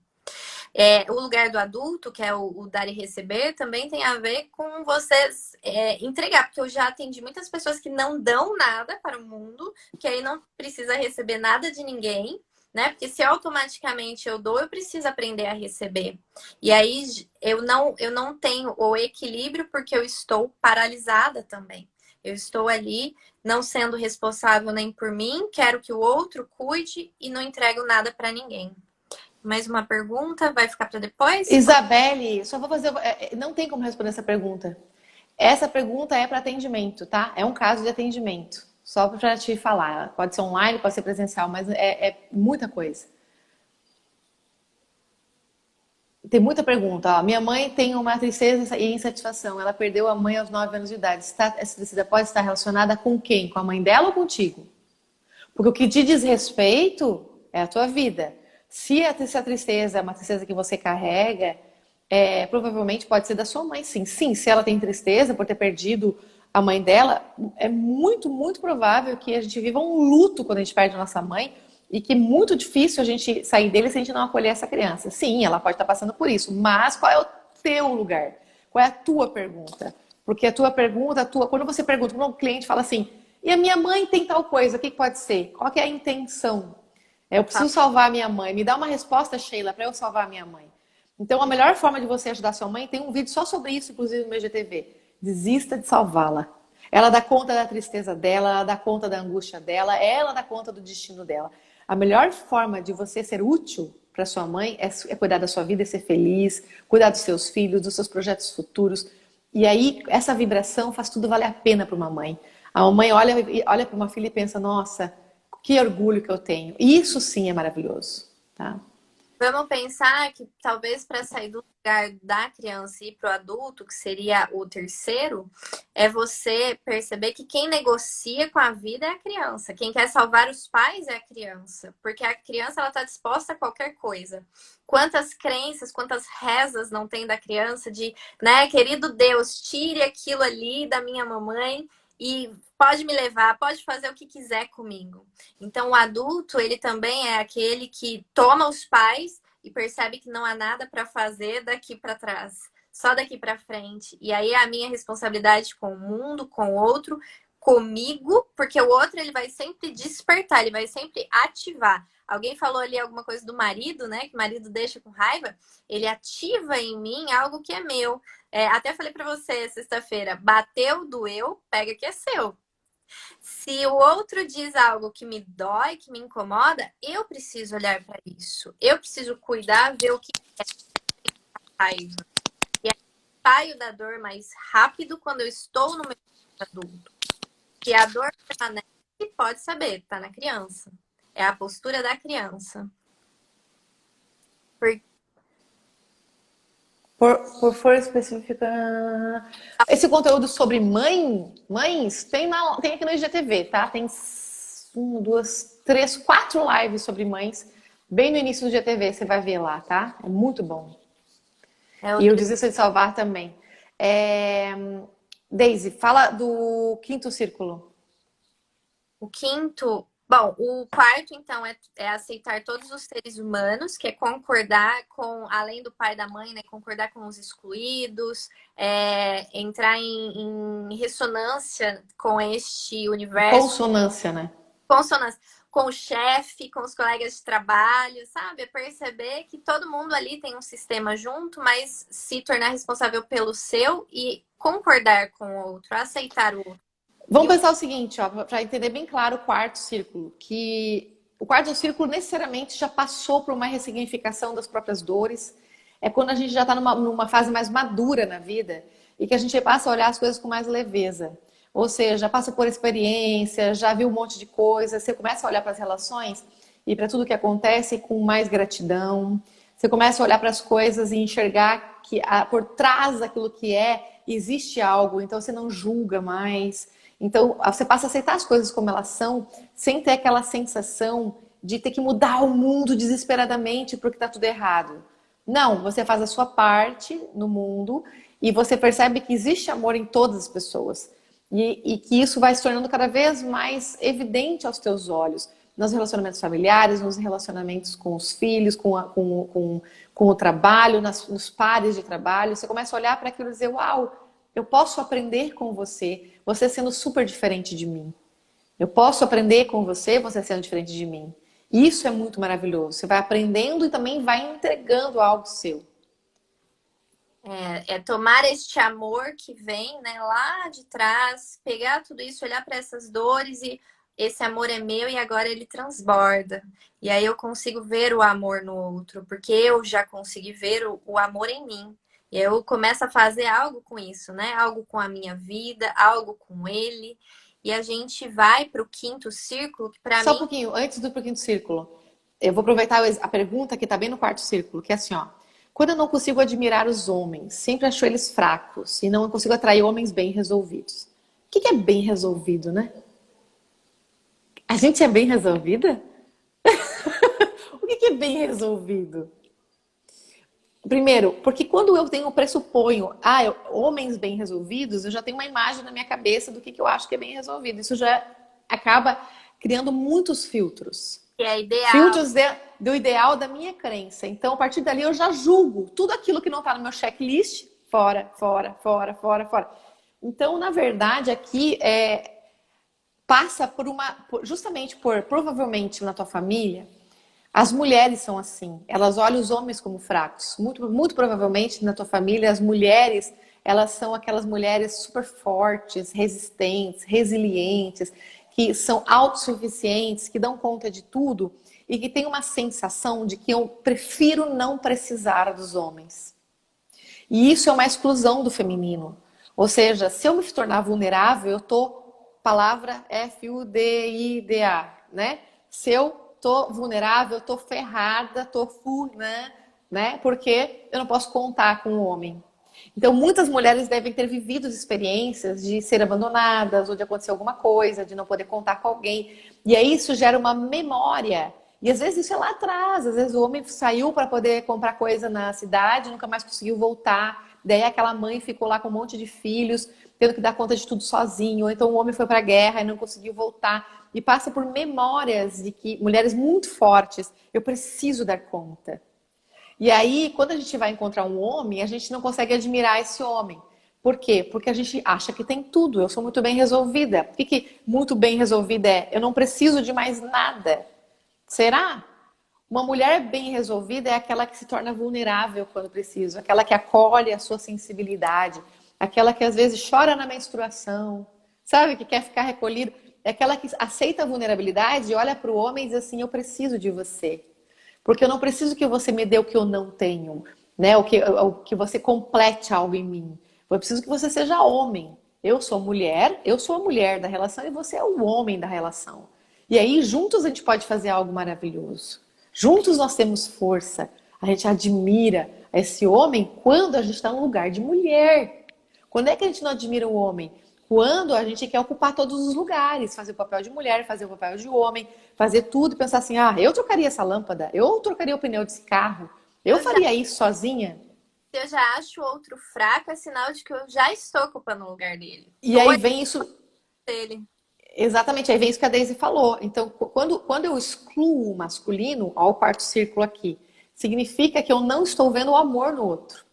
O lugar do adulto, que é o dar e receber, também tem a ver com vocês entregar, porque eu já atendi muitas pessoas que não dão nada para o mundo, que aí não precisa receber nada de ninguém, né? Porque se automaticamente eu dou, eu preciso aprender a receber. E aí eu não tenho o equilíbrio porque eu estou paralisada também. Eu estou ali não sendo responsável nem por mim, quero que o outro cuide e não entrego nada para ninguém. Mais uma pergunta? Vai ficar para depois? Isabelle, só vou fazer. Não tem como responder essa pergunta. Essa pergunta é para atendimento, tá? É um caso de atendimento. Só para te falar. Pode ser online, pode ser presencial, mas é muita coisa. Tem muita pergunta. Ó. Minha mãe tem uma tristeza e insatisfação. Ela perdeu a mãe aos 9 anos de idade. Essa tristeza pode estar relacionada com quem? Com a mãe dela ou contigo? Porque o que te diz respeito é a tua vida. Se essa tristeza é uma tristeza que você carrega, provavelmente pode ser da sua mãe, sim. Sim, se ela tem tristeza por ter perdido a mãe dela, é muito, muito provável que a gente viva um luto quando a gente perde a nossa mãe e que é muito difícil a gente sair dele se a gente não acolher essa criança. Sim, ela pode estar passando por isso, mas qual é o teu lugar? Qual é a tua pergunta? Porque a tua pergunta, quando você pergunta para um cliente, fala assim, e a minha mãe tem tal coisa, o que pode ser? Qual que é a intenção? Eu preciso salvar a minha mãe. Me dá uma resposta, Sheila, para eu salvar a minha mãe. Então, a melhor forma de você ajudar sua mãe, tem um vídeo só sobre isso, inclusive no meu GTV. Desista de salvá-la. Ela dá conta da tristeza dela, ela dá conta da angústia dela, ela dá conta do destino dela. A melhor forma de você ser útil para sua mãe é cuidar da sua vida e ser feliz, cuidar dos seus filhos, dos seus projetos futuros. E aí, essa vibração faz tudo valer a pena para uma mãe. A mãe olha para uma filha e pensa, nossa, que orgulho que eu tenho. E isso sim é maravilhoso, tá? Vamos pensar que talvez para sair do lugar da criança e ir para o adulto, que seria o terceiro, é você perceber que quem negocia com a vida é a criança. Quem quer salvar os pais é a criança. Porque a criança ela está disposta a qualquer coisa. Quantas crenças, quantas rezas não tem da criança de, né, querido Deus, tire aquilo ali da minha mamãe e pode me levar, pode fazer o que quiser comigo. Então, o adulto, ele também é aquele que toma os pais e percebe que não há nada para fazer daqui para trás, só daqui para frente. E aí é a minha responsabilidade com o mundo, com o outro, comigo, porque o outro ele vai sempre despertar, ele vai sempre ativar. Alguém falou ali alguma coisa do marido, né? Que o marido deixa com raiva. Ele ativa em mim algo que é meu. Até falei para você sexta-feira, bateu, doeu, pega que é seu. Se o outro diz algo que me dói, que me incomoda, eu preciso olhar para isso. Eu preciso cuidar, ver o que é raiva. E aí, saio da dor mais rápido quando eu estou no meu adulto. Que a dor permanece, pode saber, tá na criança. É a postura da criança. Por força específica. Esse conteúdo sobre mães, tem aqui no IGTV, tá? Tem 1, 2, 3, 4 lives sobre mães, bem no início do IGTV, você vai ver lá, tá? É muito bom. E o Desista de Salvar também. Deise, fala do quinto círculo. O quinto Bom, o quarto, então, é aceitar todos os seres humanos, que é concordar com, além do pai e da mãe, né? Concordar com os excluídos, entrar em ressonância com este universo, Consonância, né? consonância com o chefe, com os colegas de trabalho, sabe? É perceber que todo mundo ali tem um sistema junto, mas se tornar responsável pelo seu e concordar com o outro, aceitar o outro. Vamos pensar o seguinte, ó, para entender bem claro o quarto círculo, que o quarto círculo necessariamente já passou por uma ressignificação das próprias dores. É quando a gente já está numa fase mais madura na vida e que a gente passa a olhar as coisas com mais leveza. Ou seja, já passa por experiência, já viu um monte de coisa, você começa a olhar para as relações e para tudo que acontece com mais gratidão. Você começa a olhar para as coisas e enxergar que por trás daquilo que existe algo, então você não julga mais. Então, você passa a aceitar as coisas como elas são, sem ter aquela sensação de ter que mudar o mundo desesperadamente porque está tudo errado. Não, você faz a sua parte no mundo e você percebe que existe amor em todas as pessoas. E que isso vai se tornando cada vez mais evidente aos teus olhos. Nos relacionamentos familiares, nos relacionamentos com os filhos, com o trabalho, nos pares de trabalho. Você começa a olhar para aquilo e dizer, uau, eu posso aprender com você sendo super diferente de mim. Eu posso aprender com você sendo diferente de mim. Isso é muito maravilhoso. Você vai aprendendo e também vai entregando algo seu. É tomar este amor que vem, né, lá de trás, pegar tudo isso, olhar para essas dores e esse amor é meu e agora ele transborda. E aí eu consigo ver o amor no outro, porque eu já consegui ver o amor em mim. E eu começo a fazer algo com isso, né? Algo com a minha vida, algo com ele. E a gente vai para o quinto círculo, que para Só mim um pouquinho, antes do quinto círculo. Eu vou aproveitar a pergunta que está bem no quarto círculo, que é assim, ó. Quando eu não consigo admirar os homens, sempre acho eles fracos e não consigo atrair homens bem resolvidos. O que é bem resolvido, né? A gente é bem resolvida? O que é bem resolvido? Primeiro, porque quando eu pressuponho, homens bem resolvidos, eu já tenho uma imagem na minha cabeça do que eu acho que é bem resolvido. Isso já acaba criando muitos filtros. é ideal. Filtros do ideal da minha crença. Então, a partir dali, eu já julgo tudo aquilo que não está no meu checklist, fora, fora, fora, fora, fora. Então, na verdade, aqui passa justamente provavelmente na tua família, as mulheres são assim. Elas olham os homens como fracos. Muito, muito provavelmente na tua família, as mulheres, elas são aquelas mulheres super fortes, resistentes, resilientes, que são autossuficientes, que dão conta de tudo e que têm uma sensação de que eu prefiro não precisar dos homens. E isso é uma exclusão do feminino. Ou seja, se eu me tornar vulnerável, eu tô, palavra FUDIDA, né? Se eu tô vulnerável, eu tô ferrada, né? Porque eu não posso contar com o homem. Então, muitas mulheres devem ter vivido experiências de ser abandonadas ou de acontecer alguma coisa, de não poder contar com alguém. E aí isso gera uma memória. E às vezes isso é lá atrás. Às vezes o homem saiu para poder comprar coisa na cidade, nunca mais conseguiu voltar. Daí aquela mãe ficou lá com um monte de filhos, tendo que dar conta de tudo sozinho. Ou então o homem foi para a guerra e não conseguiu voltar. E passa por memórias de que mulheres muito fortes, eu preciso dar conta. E aí, quando a gente vai encontrar um homem, a gente não consegue admirar esse homem. Por quê? Porque a gente acha que tem tudo. Eu sou muito bem resolvida. O que muito bem resolvida é? Eu não preciso de mais nada. Será? Uma mulher bem resolvida é aquela que se torna vulnerável quando precisa, aquela que acolhe a sua sensibilidade, aquela que às vezes chora na menstruação, sabe? Que quer ficar recolhida. É aquela que aceita a vulnerabilidade e olha para o homem e diz assim, eu preciso de você. Porque eu não preciso que você me dê o que eu não tenho, né? O que você complete algo em mim. Eu preciso que você seja homem. Eu sou a mulher da relação e você é o homem da relação. E aí, juntos a gente pode fazer algo maravilhoso. Juntos nós temos força. A gente admira esse homem quando a gente está no lugar de mulher. Quando é que a gente não admira o homem? Quando a gente quer ocupar todos os lugares, fazer o papel de mulher, fazer o papel de homem, fazer tudo e pensar assim, eu trocaria essa lâmpada, eu trocaria o pneu desse carro, eu faria isso sozinha. Se eu já acho o outro fraco, é sinal de que eu já estou ocupando o lugar dele. E aí vem isso, Dele. Exatamente, aí vem isso que a Daisy falou. Então, quando eu excluo o masculino, ó, o quarto círculo aqui, significa que eu não estou vendo o amor no outro.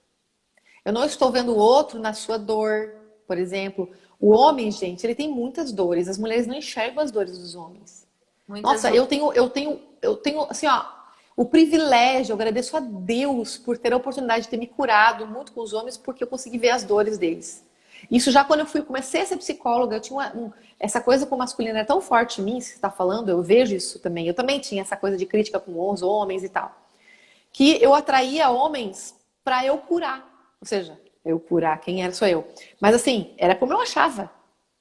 Eu não estou vendo o outro na sua dor, por exemplo. O homem, gente, ele tem muitas dores. As mulheres não enxergam as dores dos homens. Muitas Nossa, eu tenho, assim, ó, o privilégio, eu agradeço a Deus por ter a oportunidade de ter me curado muito com os homens, porque eu consegui ver as dores deles. Isso já quando comecei a ser psicóloga, eu tinha essa coisa com o masculino é tão forte em mim, se você está falando, eu vejo isso também. Eu também tinha essa coisa de crítica com os homens e tal. Que eu atraía homens para eu curar. Ou seja, eu curar quem era, sou eu. Mas assim, era como eu achava,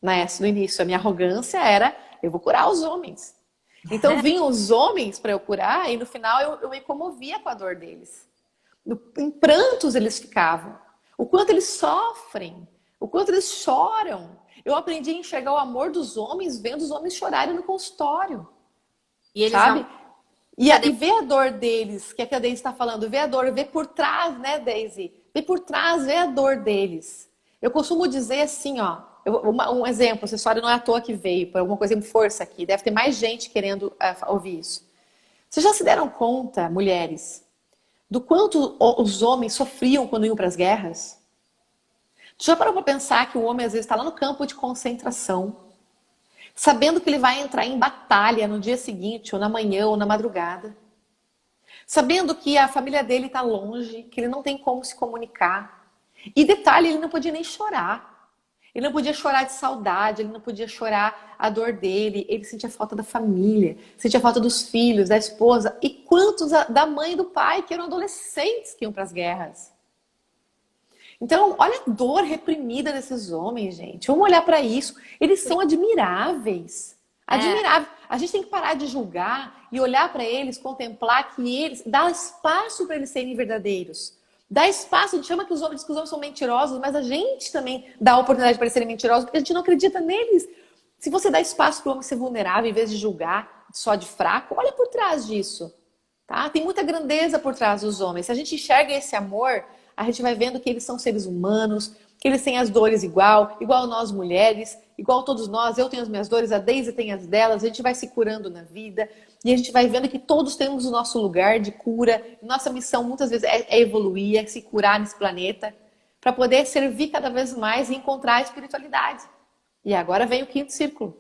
né? No início. A minha arrogância era, eu vou curar os homens. Então vinham os homens para eu curar e no final eu me comovia com a dor deles. Em prantos eles ficavam. O quanto eles sofrem, o quanto eles choram. Eu aprendi a enxergar o amor dos homens vendo os homens chorarem no consultório, E eles sabe? não. E ver a dor deles, que é que a Daisy está falando, ver a dor, ver por trás, né, Daisy? Ver por trás, ver a dor deles. Eu costumo dizer assim, ó, um exemplo, essa história não é à toa que veio, por alguma coisa em força aqui, deve ter mais gente querendo ouvir isso. Vocês já se deram conta, mulheres, do quanto os homens sofriam quando iam para as guerras? Já parou para pensar que o homem às vezes está lá no campo de concentração, sabendo que ele vai entrar em batalha no dia seguinte, ou na manhã, ou na madrugada. Sabendo que a família dele está longe, que ele não tem como se comunicar. E detalhe, ele não podia nem chorar. Ele não podia chorar de saudade, ele não podia chorar a dor dele, ele sentia falta da família, sentia falta dos filhos, da esposa. E quantos da mãe e do pai, que eram adolescentes que iam para as guerras. Então, olha a dor reprimida desses homens, gente. Vamos olhar para isso. Eles são admiráveis. É, Admiráveis. A gente tem que parar de julgar e olhar para eles, contemplar que eles, dá espaço para eles serem verdadeiros. Dá espaço, a gente chama que os homens são mentirosos, mas a gente também dá a oportunidade para eles serem mentirosos, porque a gente não acredita neles. Se você dá espaço para o homem ser vulnerável, em vez de julgar só de fraco, olha por trás disso. Tá? Tem muita grandeza por trás dos homens. Se a gente enxerga esse amor, a gente vai vendo que eles são seres humanos, que eles têm as dores igual nós mulheres, igual todos nós. Eu tenho as minhas dores, a Daisy tem as delas. A gente vai se curando na vida e a gente vai vendo que todos temos o nosso lugar de cura. Nossa missão muitas vezes é evoluir, é se curar nesse planeta para poder servir cada vez mais e encontrar a espiritualidade. E agora vem o quinto círculo.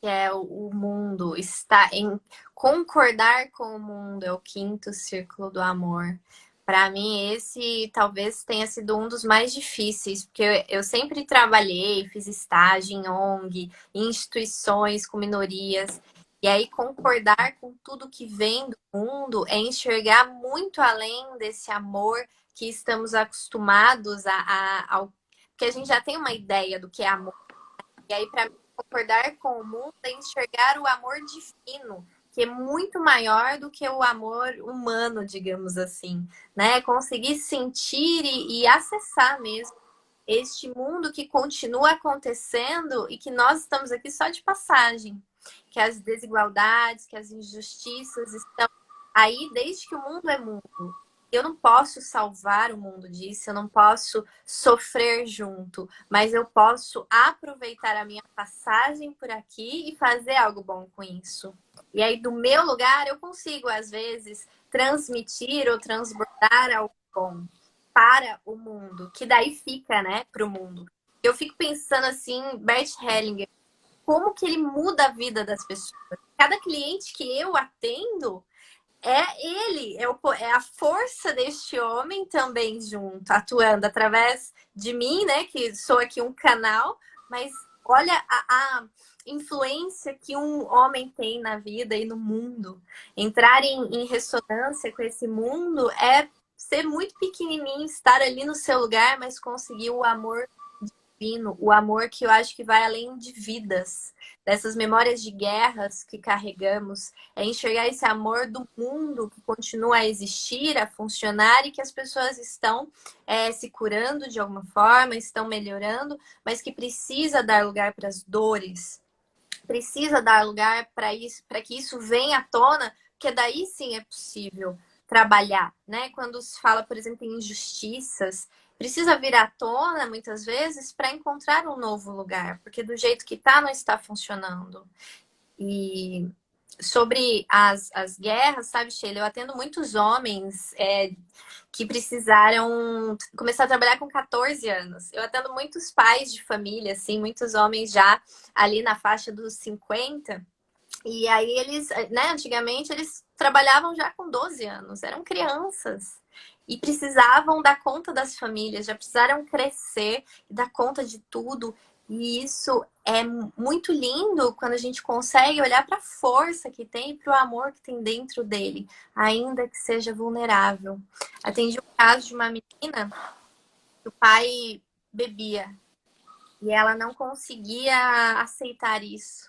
que é o mundo, está em concordar com o mundo, é o quinto círculo do amor. Para mim, esse talvez tenha sido um dos mais difíceis, porque eu sempre trabalhei, fiz estágio em ONG, em instituições com minorias, e aí concordar com tudo que vem do mundo é enxergar muito além desse amor que estamos acostumados ao. Porque a gente já tem uma ideia do que é amor. E aí, para mim, concordar com o mundo é enxergar o amor divino, que é muito maior do que o amor humano, digamos assim, né? Conseguir sentir e acessar mesmo este mundo que continua acontecendo e que nós estamos aqui só de passagem, que as desigualdades, que as injustiças estão aí desde que o mundo é mundo. Eu não posso salvar o mundo disso, eu não posso sofrer junto, mas eu posso aproveitar a minha passagem por aqui e fazer algo bom com isso. E aí, do meu lugar, eu consigo, às vezes, transmitir ou transbordar algo bom para o mundo, que daí fica, né, para o mundo. Eu fico pensando assim, Bert Hellinger, como que ele muda a vida das pessoas. Cada cliente que eu atendo, é ele, é a força deste homem também junto, atuando através de mim, né, que sou aqui um canal, mas olha a influência que um homem tem na vida e no mundo. Entrar em ressonância com esse mundo é ser muito pequenininho, estar ali no seu lugar, mas conseguir o amor divino, o amor que eu acho que vai além de vidas, dessas memórias de guerras que carregamos, é enxergar esse amor do mundo que continua a existir, a funcionar e que as pessoas estão se curando de alguma forma, estão melhorando, mas que precisa dar lugar para as dores, precisa dar lugar para isso, para que isso venha à tona, porque daí sim é possível trabalhar, né? Quando se fala, por exemplo, em injustiças, precisa vir à tona, muitas vezes, para encontrar um novo lugar, porque do jeito que está, não está funcionando. E sobre as guerras, sabe, Sheila, eu atendo muitos homens que precisaram começar a trabalhar com 14 anos. Eu atendo muitos pais de família, assim, muitos homens já ali na faixa dos 50. E aí eles, né, antigamente eles trabalhavam já com 12 anos, eram crianças. E precisavam dar conta das famílias, já precisaram crescer e dar conta de tudo. E isso é muito lindo quando a gente consegue olhar para a força que tem e para o amor que tem dentro dele, ainda que seja vulnerável. Atendi o caso de uma menina que o pai bebia e ela não conseguia aceitar isso.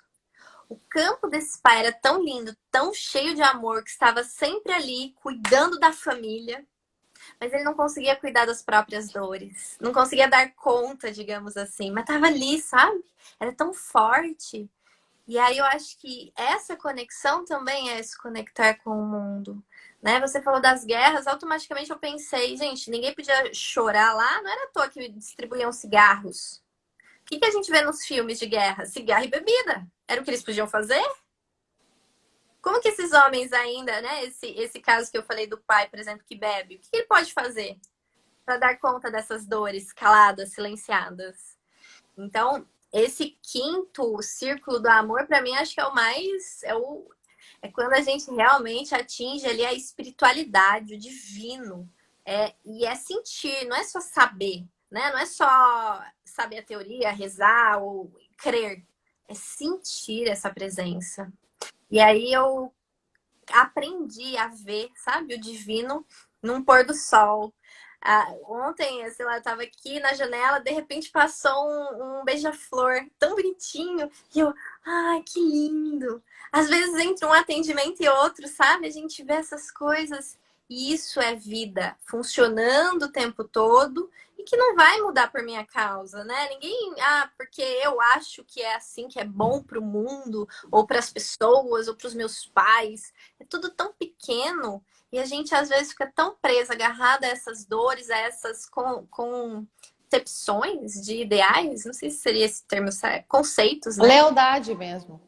O campo desse pai era tão lindo, tão cheio de amor, que estava sempre ali, cuidando da família, mas ele não conseguia cuidar das próprias dores. Não conseguia dar conta, digamos assim, mas estava ali, sabe? Era tão forte. E aí eu acho que essa conexão também é se conectar com o mundo. Né? Você falou das guerras, automaticamente eu pensei, gente, ninguém podia chorar lá, não era à toa que distribuíam cigarros. O que a gente vê nos filmes de guerra? Cigarro e bebida. Era o que eles podiam fazer? Como que esses homens ainda, né? Esse caso que eu falei do pai, por exemplo, que bebe, o que ele pode fazer para dar conta dessas dores caladas, silenciadas? Então, esse quinto círculo do amor, para mim, acho que é o mais. É quando a gente realmente atinge ali a espiritualidade, o divino. E é sentir, não é só saber, né? Não é só saber a teoria, rezar ou crer. É sentir essa presença. E aí eu aprendi a ver, sabe, o divino num pôr do sol. Ontem, sei lá, eu tava aqui na janela, de repente passou um beija-flor tão bonitinho, e eu, ai, que lindo! Às vezes entre um atendimento e outro, sabe? A gente vê essas coisas, e isso é vida, funcionando o tempo todo, e que não vai mudar por minha causa, né? Ninguém, porque eu acho que é assim, que é bom pro mundo, ou para as pessoas, ou para os meus pais. É tudo tão pequeno. E a gente às vezes fica tão presa, agarrada a essas dores, a essas concepções de ideais, não sei se seria esse termo certo, conceitos, né? Lealdade mesmo.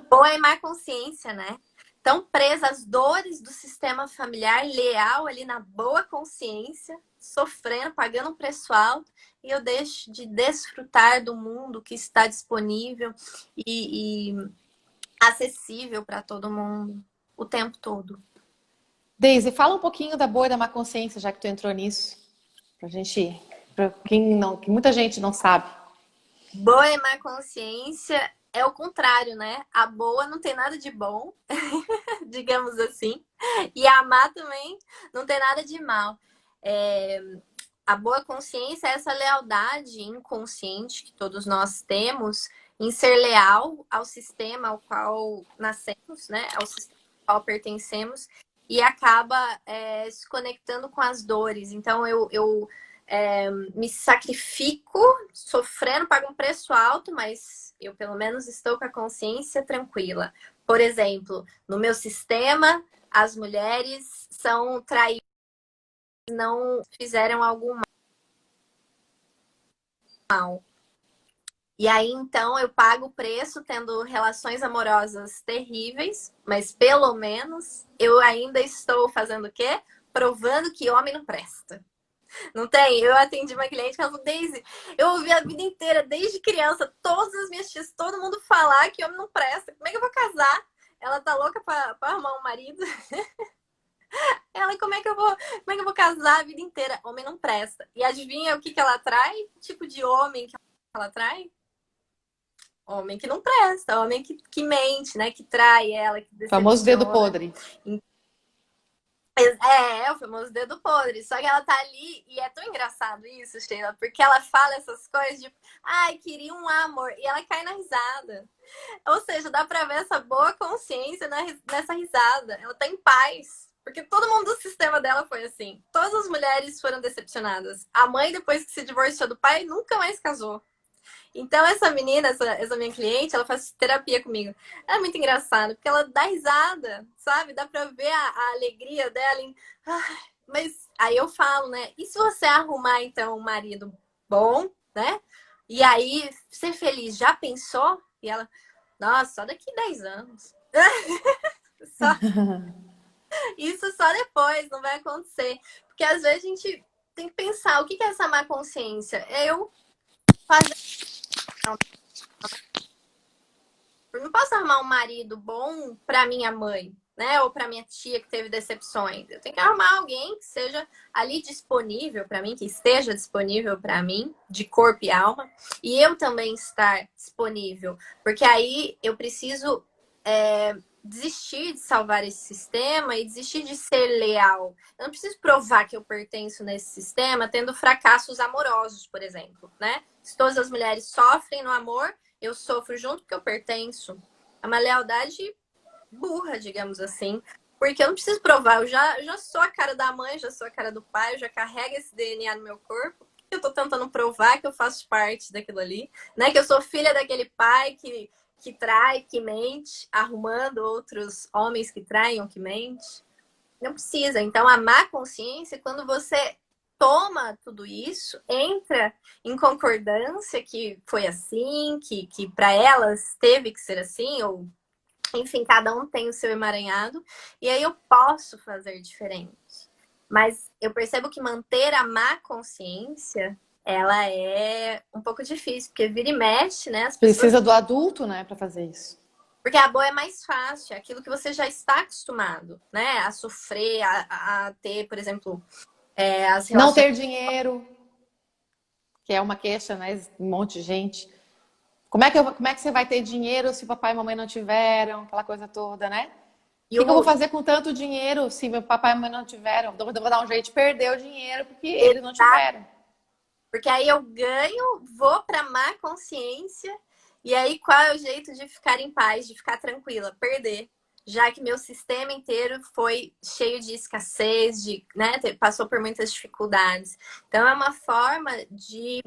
Boa e má consciência, né? Tão presa às dores do sistema familiar, leal ali na boa consciência, sofrendo, pagando um preço alto, e eu deixo de desfrutar do mundo que está disponível e acessível para todo mundo o tempo todo. Deise, fala um pouquinho da boa e da má consciência, já que tu entrou nisso, pra gente, pra quem não, que muita gente não sabe. Boa e má consciência é o contrário, né? A boa não tem nada de bom, digamos assim, e a má também não tem nada de mal. A boa consciência é essa lealdade inconsciente que todos nós temos em ser leal ao sistema ao qual nascemos, né? Ao sistema ao qual pertencemos e acaba se conectando com as dores. Então eu me sacrifico, sofrendo, pago um preço alto, mas eu pelo menos estou com a consciência tranquila. Por exemplo, no meu sistema, as mulheres são traídas, não fizeram algum mal. E aí, então, eu pago o preço tendo relações amorosas terríveis, mas pelo menos eu ainda estou fazendo o quê? Provando que homem não presta. Não tem? Eu atendi uma cliente que ela falou, Deise, eu ouvi a vida inteira, desde criança, todas as minhas tias, todo mundo falar que homem não presta. Como é que eu vou casar? Ela tá louca pra arrumar um marido. Ela, como é que eu vou casar a vida inteira? Homem não presta. E adivinha o que ela atrai? Que tipo de homem que ela atrai? Homem que não presta, homem que mente, né? Que trai ela, que Famoso dedo decepciona. podre. O famoso dedo podre. Só que ela tá ali, e é tão engraçado isso, Sheila, porque ela fala essas coisas de, ai, queria um amor, e ela cai na risada. Ou seja, dá pra ver essa boa consciência nessa risada. Ela tá em paz. Porque todo mundo do sistema dela foi assim. Todas as mulheres foram decepcionadas. A mãe, depois que se divorciou do pai, nunca mais casou. Então, essa menina, essa minha cliente, ela faz terapia comigo. É muito engraçado, porque ela dá risada, sabe? Dá pra ver a alegria dela. Ai, mas aí eu falo, né? E se você arrumar, então, um marido bom, né? E aí, ser feliz, já pensou? E ela, nossa, só daqui 10 anos. Só, isso só depois, não vai acontecer. Porque às vezes a gente tem que pensar, o que é essa má consciência? É eu fazer. Eu não posso arrumar um marido bom para minha mãe, né? Ou para minha tia que teve decepções. Eu tenho que arrumar alguém que seja ali disponível para mim, que esteja disponível para mim, de corpo e alma, e eu também estar disponível, porque aí eu preciso desistir de salvar esse sistema e desistir de ser leal. Eu não preciso provar que eu pertenço nesse sistema tendo fracassos amorosos, por exemplo, né? Se todas as mulheres sofrem no amor, eu sofro junto porque eu pertenço. É uma lealdade burra, digamos assim. Porque eu não preciso provar, eu já sou a cara da mãe, já sou a cara do pai, eu já carrego esse DNA no meu corpo. Eu tô tentando provar que eu faço parte daquilo ali, né? Que eu sou filha daquele pai que trai, que mente, arrumando outros homens que traem ou que mente. Não precisa. Então, a má consciência, quando você toma tudo isso, entra em concordância que foi assim, que para elas teve que ser assim, ou enfim, cada um tem o seu emaranhado, e aí eu posso fazer diferente. Mas eu percebo que manter a má consciência, ela é um pouco difícil, porque vira e mexe, né? As pessoas. Precisa do adulto, né, para fazer isso. Porque a boa é mais fácil, é aquilo que você já está acostumado, né? A sofrer, a ter, por exemplo, as Não relações. ter dinheiro, que é uma queixa, né? Um monte de gente. Como é que você vai ter dinheiro se papai e mamãe não tiveram? Aquela coisa toda, né? O E que eu vou o... fazer com tanto dinheiro se meu papai e mamãe não tiveram? Então, eu vou dar um jeito de perder o dinheiro porque eles não tiveram. Porque aí eu ganho, vou para má consciência, e aí qual é o jeito de ficar em paz, de ficar tranquila? Perder. Já que meu sistema inteiro foi cheio de escassez, né, passou por muitas dificuldades. Então é uma forma de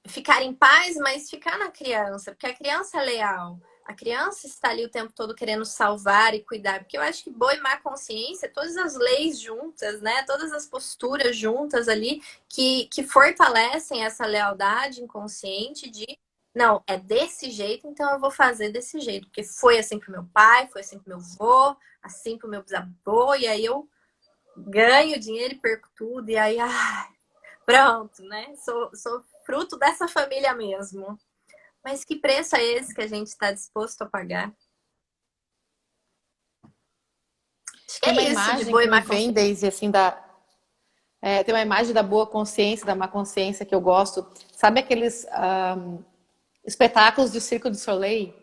ficar em paz, mas ficar na criança, porque a criança é leal. A criança está ali o tempo todo querendo salvar e cuidar, porque eu acho que boa e má consciência, todas as leis juntas, né? Todas as posturas juntas ali que fortalecem essa lealdade inconsciente de não, é desse jeito, então eu vou fazer desse jeito, porque foi assim pro meu pai, foi assim pro meu avô, assim pro meu bisavô, e aí eu ganho dinheiro e perco tudo, e aí, pronto, né? Sou fruto dessa família mesmo. Mas que preço é esse que a gente está disposto a pagar? Acho que Tem uma é isso de imagem boa que e me má vem, consciência. Daisy, assim, tem uma imagem da boa consciência, da má consciência que eu gosto. Sabe aqueles espetáculos de Circo du Soleil?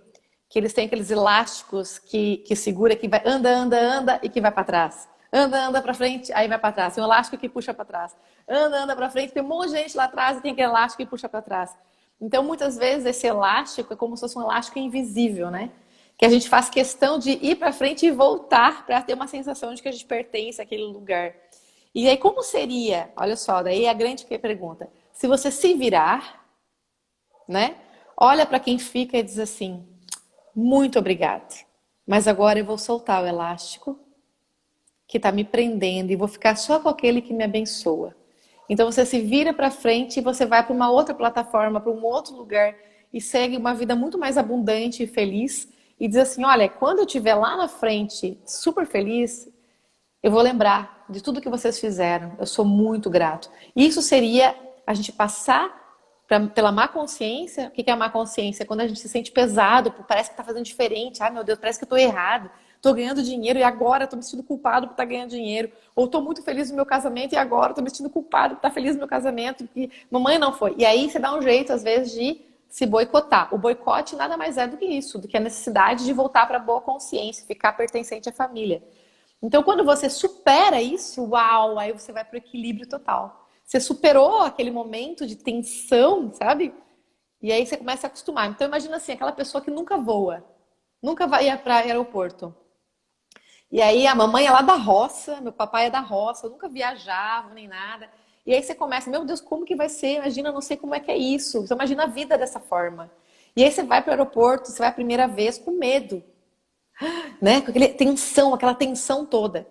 Que eles têm aqueles elásticos que segura, que vai anda, anda, anda e que vai para trás. Anda, anda para frente, aí vai para trás. Tem um elástico que puxa para trás. Anda, anda para frente, tem um monte de gente lá atrás e tem aquele elástico que puxa para trás. Então, muitas vezes, esse elástico é como se fosse um elástico invisível, né? Que a gente faz questão de ir para frente e voltar para ter uma sensação de que a gente pertence àquele lugar. E aí, como seria? Olha só, daí é a grande pergunta. Se você se virar, né? Olha para quem fica e diz assim: muito obrigada. Mas agora eu vou soltar o elástico que está me prendendo e vou ficar só com aquele que me abençoa. Então você se vira para frente e você vai para uma outra plataforma, para um outro lugar e segue uma vida muito mais abundante e feliz e diz assim: olha, quando eu estiver lá na frente super feliz, eu vou lembrar de tudo que vocês fizeram. Eu sou muito grato. Isso seria a gente passar pela má consciência. O que é a má consciência? Quando a gente se sente pesado, parece que está fazendo diferente. Ai, meu Deus, parece que eu estou errado. Estou ganhando dinheiro e agora estou me sentindo culpado por estar ganhando dinheiro. Ou estou muito feliz no meu casamento e agora estou me sentindo culpado por estar feliz no meu casamento, porque mamãe não foi. E aí você dá um jeito, às vezes, de se boicotar. O boicote nada mais é do que isso, do que a necessidade de voltar para a boa consciência, ficar pertencente à família. Então, quando você supera isso, uau, aí você vai para o equilíbrio total. Você superou aquele momento de tensão, sabe? E aí você começa a acostumar. Então, imagina assim, aquela pessoa que nunca voa, nunca vai para aeroporto. E aí a mamãe é lá da roça, meu papai é da roça, eu nunca viajava nem nada. E aí você começa, meu Deus, como que vai ser? Imagina, eu não sei como é que é isso. Você imagina a vida dessa forma. E aí você vai para o aeroporto, você vai a primeira vez com medo, né? Com aquela tensão toda.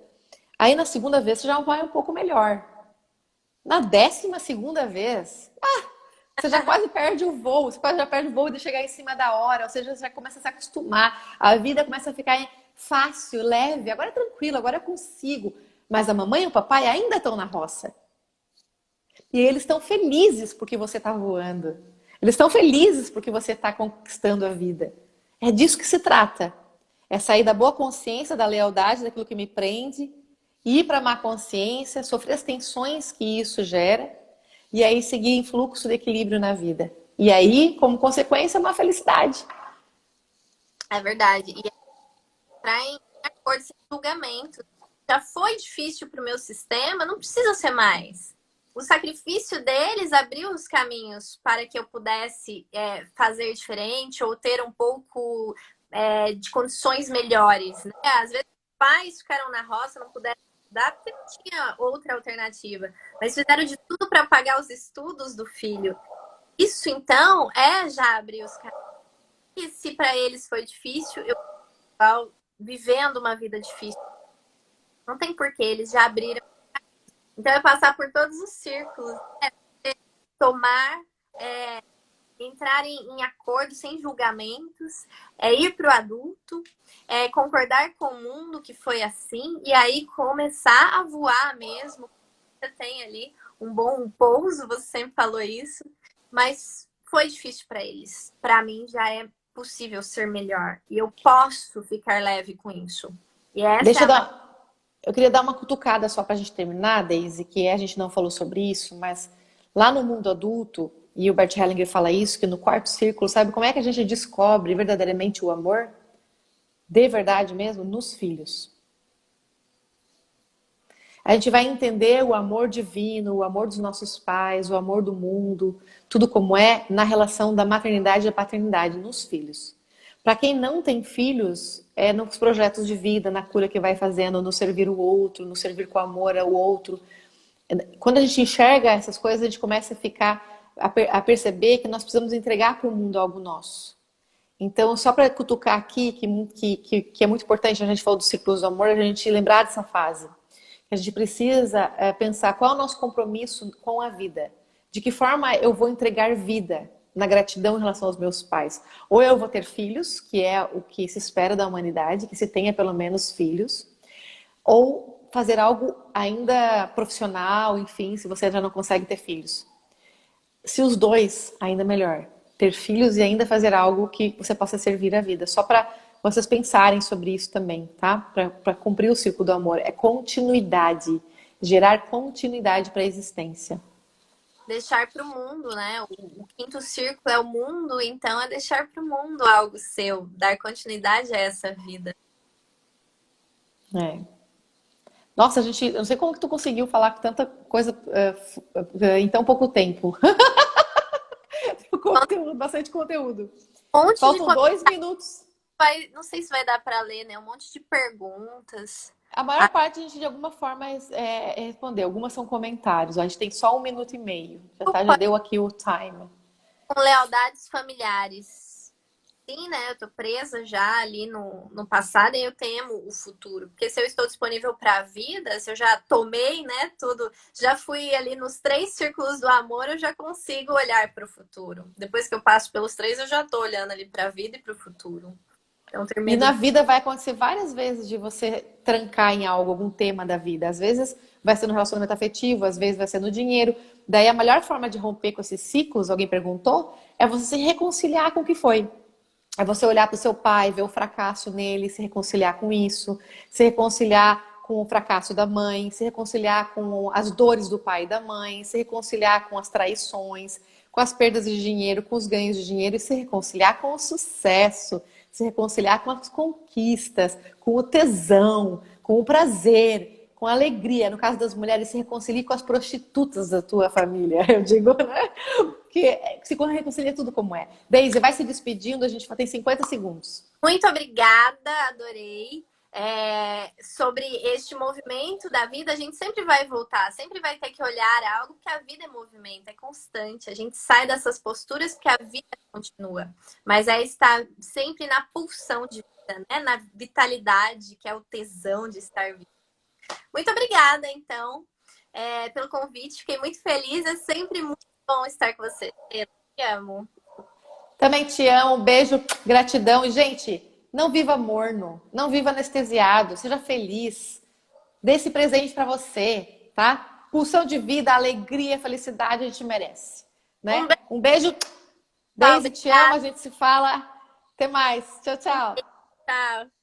Aí na segunda vez você já vai um pouco melhor. Na 12ª vez, você já quase perde o voo, você quase já perde o voo de chegar em cima da hora, ou seja, você já começa a se acostumar, a vida começa a ficar fácil, leve, agora é tranquilo, agora eu consigo. Mas a mamãe e o papai ainda estão na roça. E eles estão felizes porque você está voando. Eles estão felizes porque você está conquistando a vida. É disso que se trata. É sair da boa consciência, da lealdade, daquilo que me prende, ir para a má consciência, sofrer as tensões que isso gera, e aí seguir em fluxo de equilíbrio na vida. E aí, como consequência, uma felicidade. É verdade. E entrar em acordo sem julgamento. Já foi difícil para o meu sistema, não precisa ser mais. O sacrifício deles abriu os caminhos para que eu pudesse fazer diferente ou ter um pouco de condições melhores. Né? Às vezes os pais ficaram na roça, não puderam estudar porque não tinha outra alternativa. Mas fizeram de tudo para pagar os estudos do filho. Isso, então, já abrir os caminhos. E se para eles foi difícil, eu estou vivendo uma vida difícil. Não tem porquê, eles já abriram. Então, é passar por todos os círculos. Tomar, entrar em acordo sem julgamentos, ir para o adulto, concordar com o mundo que foi assim, e aí começar a voar mesmo. Você tem ali um bom pouso, você sempre falou isso, mas foi difícil para eles. Para mim, já é possível ser melhor. E eu posso ficar leve com isso. E essa Eu queria dar uma cutucada só para a gente terminar, Daisy, que a gente não falou sobre isso, mas lá no mundo adulto, e o Bert Hellinger fala isso, que no quarto círculo, sabe como é que a gente descobre verdadeiramente o amor? De verdade mesmo? Nos filhos. A gente vai entender o amor divino, o amor dos nossos pais, o amor do mundo, tudo como é na relação da maternidade e da paternidade nos filhos. Para quem não tem filhos, é nos projetos de vida, na cura que vai fazendo, no servir o outro, no servir com amor ao outro. Quando a gente enxerga essas coisas, a gente começa a perceber que nós precisamos entregar para o mundo algo nosso. Então, só para cutucar aqui, que é muito importante, a gente falou dos ciclos do amor, a gente lembrar dessa fase. A gente precisa pensar qual é o nosso compromisso com a vida. De que forma eu vou entregar vida na gratidão em relação aos meus pais. Ou eu vou ter filhos, que é o que se espera da humanidade, que se tenha pelo menos filhos. Ou fazer algo ainda profissional, enfim, se você já não consegue ter filhos. Se os dois, ainda melhor. Ter filhos e ainda fazer algo que você possa servir a vida. Só para vocês pensarem sobre isso também, tá? Para cumprir o ciclo do amor. É continuidade. Gerar continuidade para a existência. deixar para o mundo, né? O quinto círculo é o mundo, então é deixar para o mundo algo seu, dar continuidade a essa vida. Nossa, eu não sei como que tu conseguiu falar com tanta coisa em tão pouco tempo. Conteúdo, bastante conteúdo. Um monte Faltam de 2 minutos. não sei se vai dar para ler, né? Um monte de perguntas. A maior parte a gente de alguma forma respondeu. Algumas são comentários. A gente tem só 1 minuto e meio. Já deu aqui o time. Com lealdades familiares. Sim, né? Eu tô presa já ali no passado e eu temo o futuro. Porque se eu estou disponível para a vida, se eu já tomei, né, tudo, já fui ali nos 3 círculos do amor, eu já consigo olhar para o futuro. Depois que eu passo pelos 3, eu já tô olhando ali para a vida e para o futuro. Então, E na vida vai acontecer várias vezes de você trancar em algo, algum tema da vida. Às vezes vai ser no relacionamento afetivo, às vezes vai ser no dinheiro. Daí a melhor forma de romper com esses ciclos, alguém perguntou, é você se reconciliar com o que foi. É você olhar para o seu pai, ver o fracasso nele, se reconciliar com isso, se reconciliar com o fracasso da mãe, se reconciliar com as dores do pai e da mãe, se reconciliar com as traições, com as perdas de dinheiro, com os ganhos de dinheiro e se reconciliar com o sucesso, se reconciliar com as conquistas, com o tesão, com o prazer, com a alegria. No caso das mulheres, se reconcilie com as prostitutas da tua família, eu digo, né? Que se reconcilia tudo como é. Daisy, vai se despedindo, a gente tem 50 segundos. Muito obrigada, adorei. sobre este movimento da vida, a gente sempre vai voltar, sempre vai ter que olhar algo, que a vida é movimento, é constante. A gente sai dessas posturas porque a vida continua. Mas é estar sempre na pulsão de vida, né? Na vitalidade, que é o tesão de estar vivo. Muito obrigada, então, pelo convite. Fiquei muito feliz. É sempre muito bom estar com você. Eu te amo. Também te amo, um beijo, gratidão. E, gente, não viva morno, não viva anestesiado, seja feliz. Dê esse presente para você, tá? Pulsão de vida, alegria, felicidade a gente merece, né? Um beijo, Daisy, te amo, a gente se fala. Até mais. Tchau, tchau. Tchau.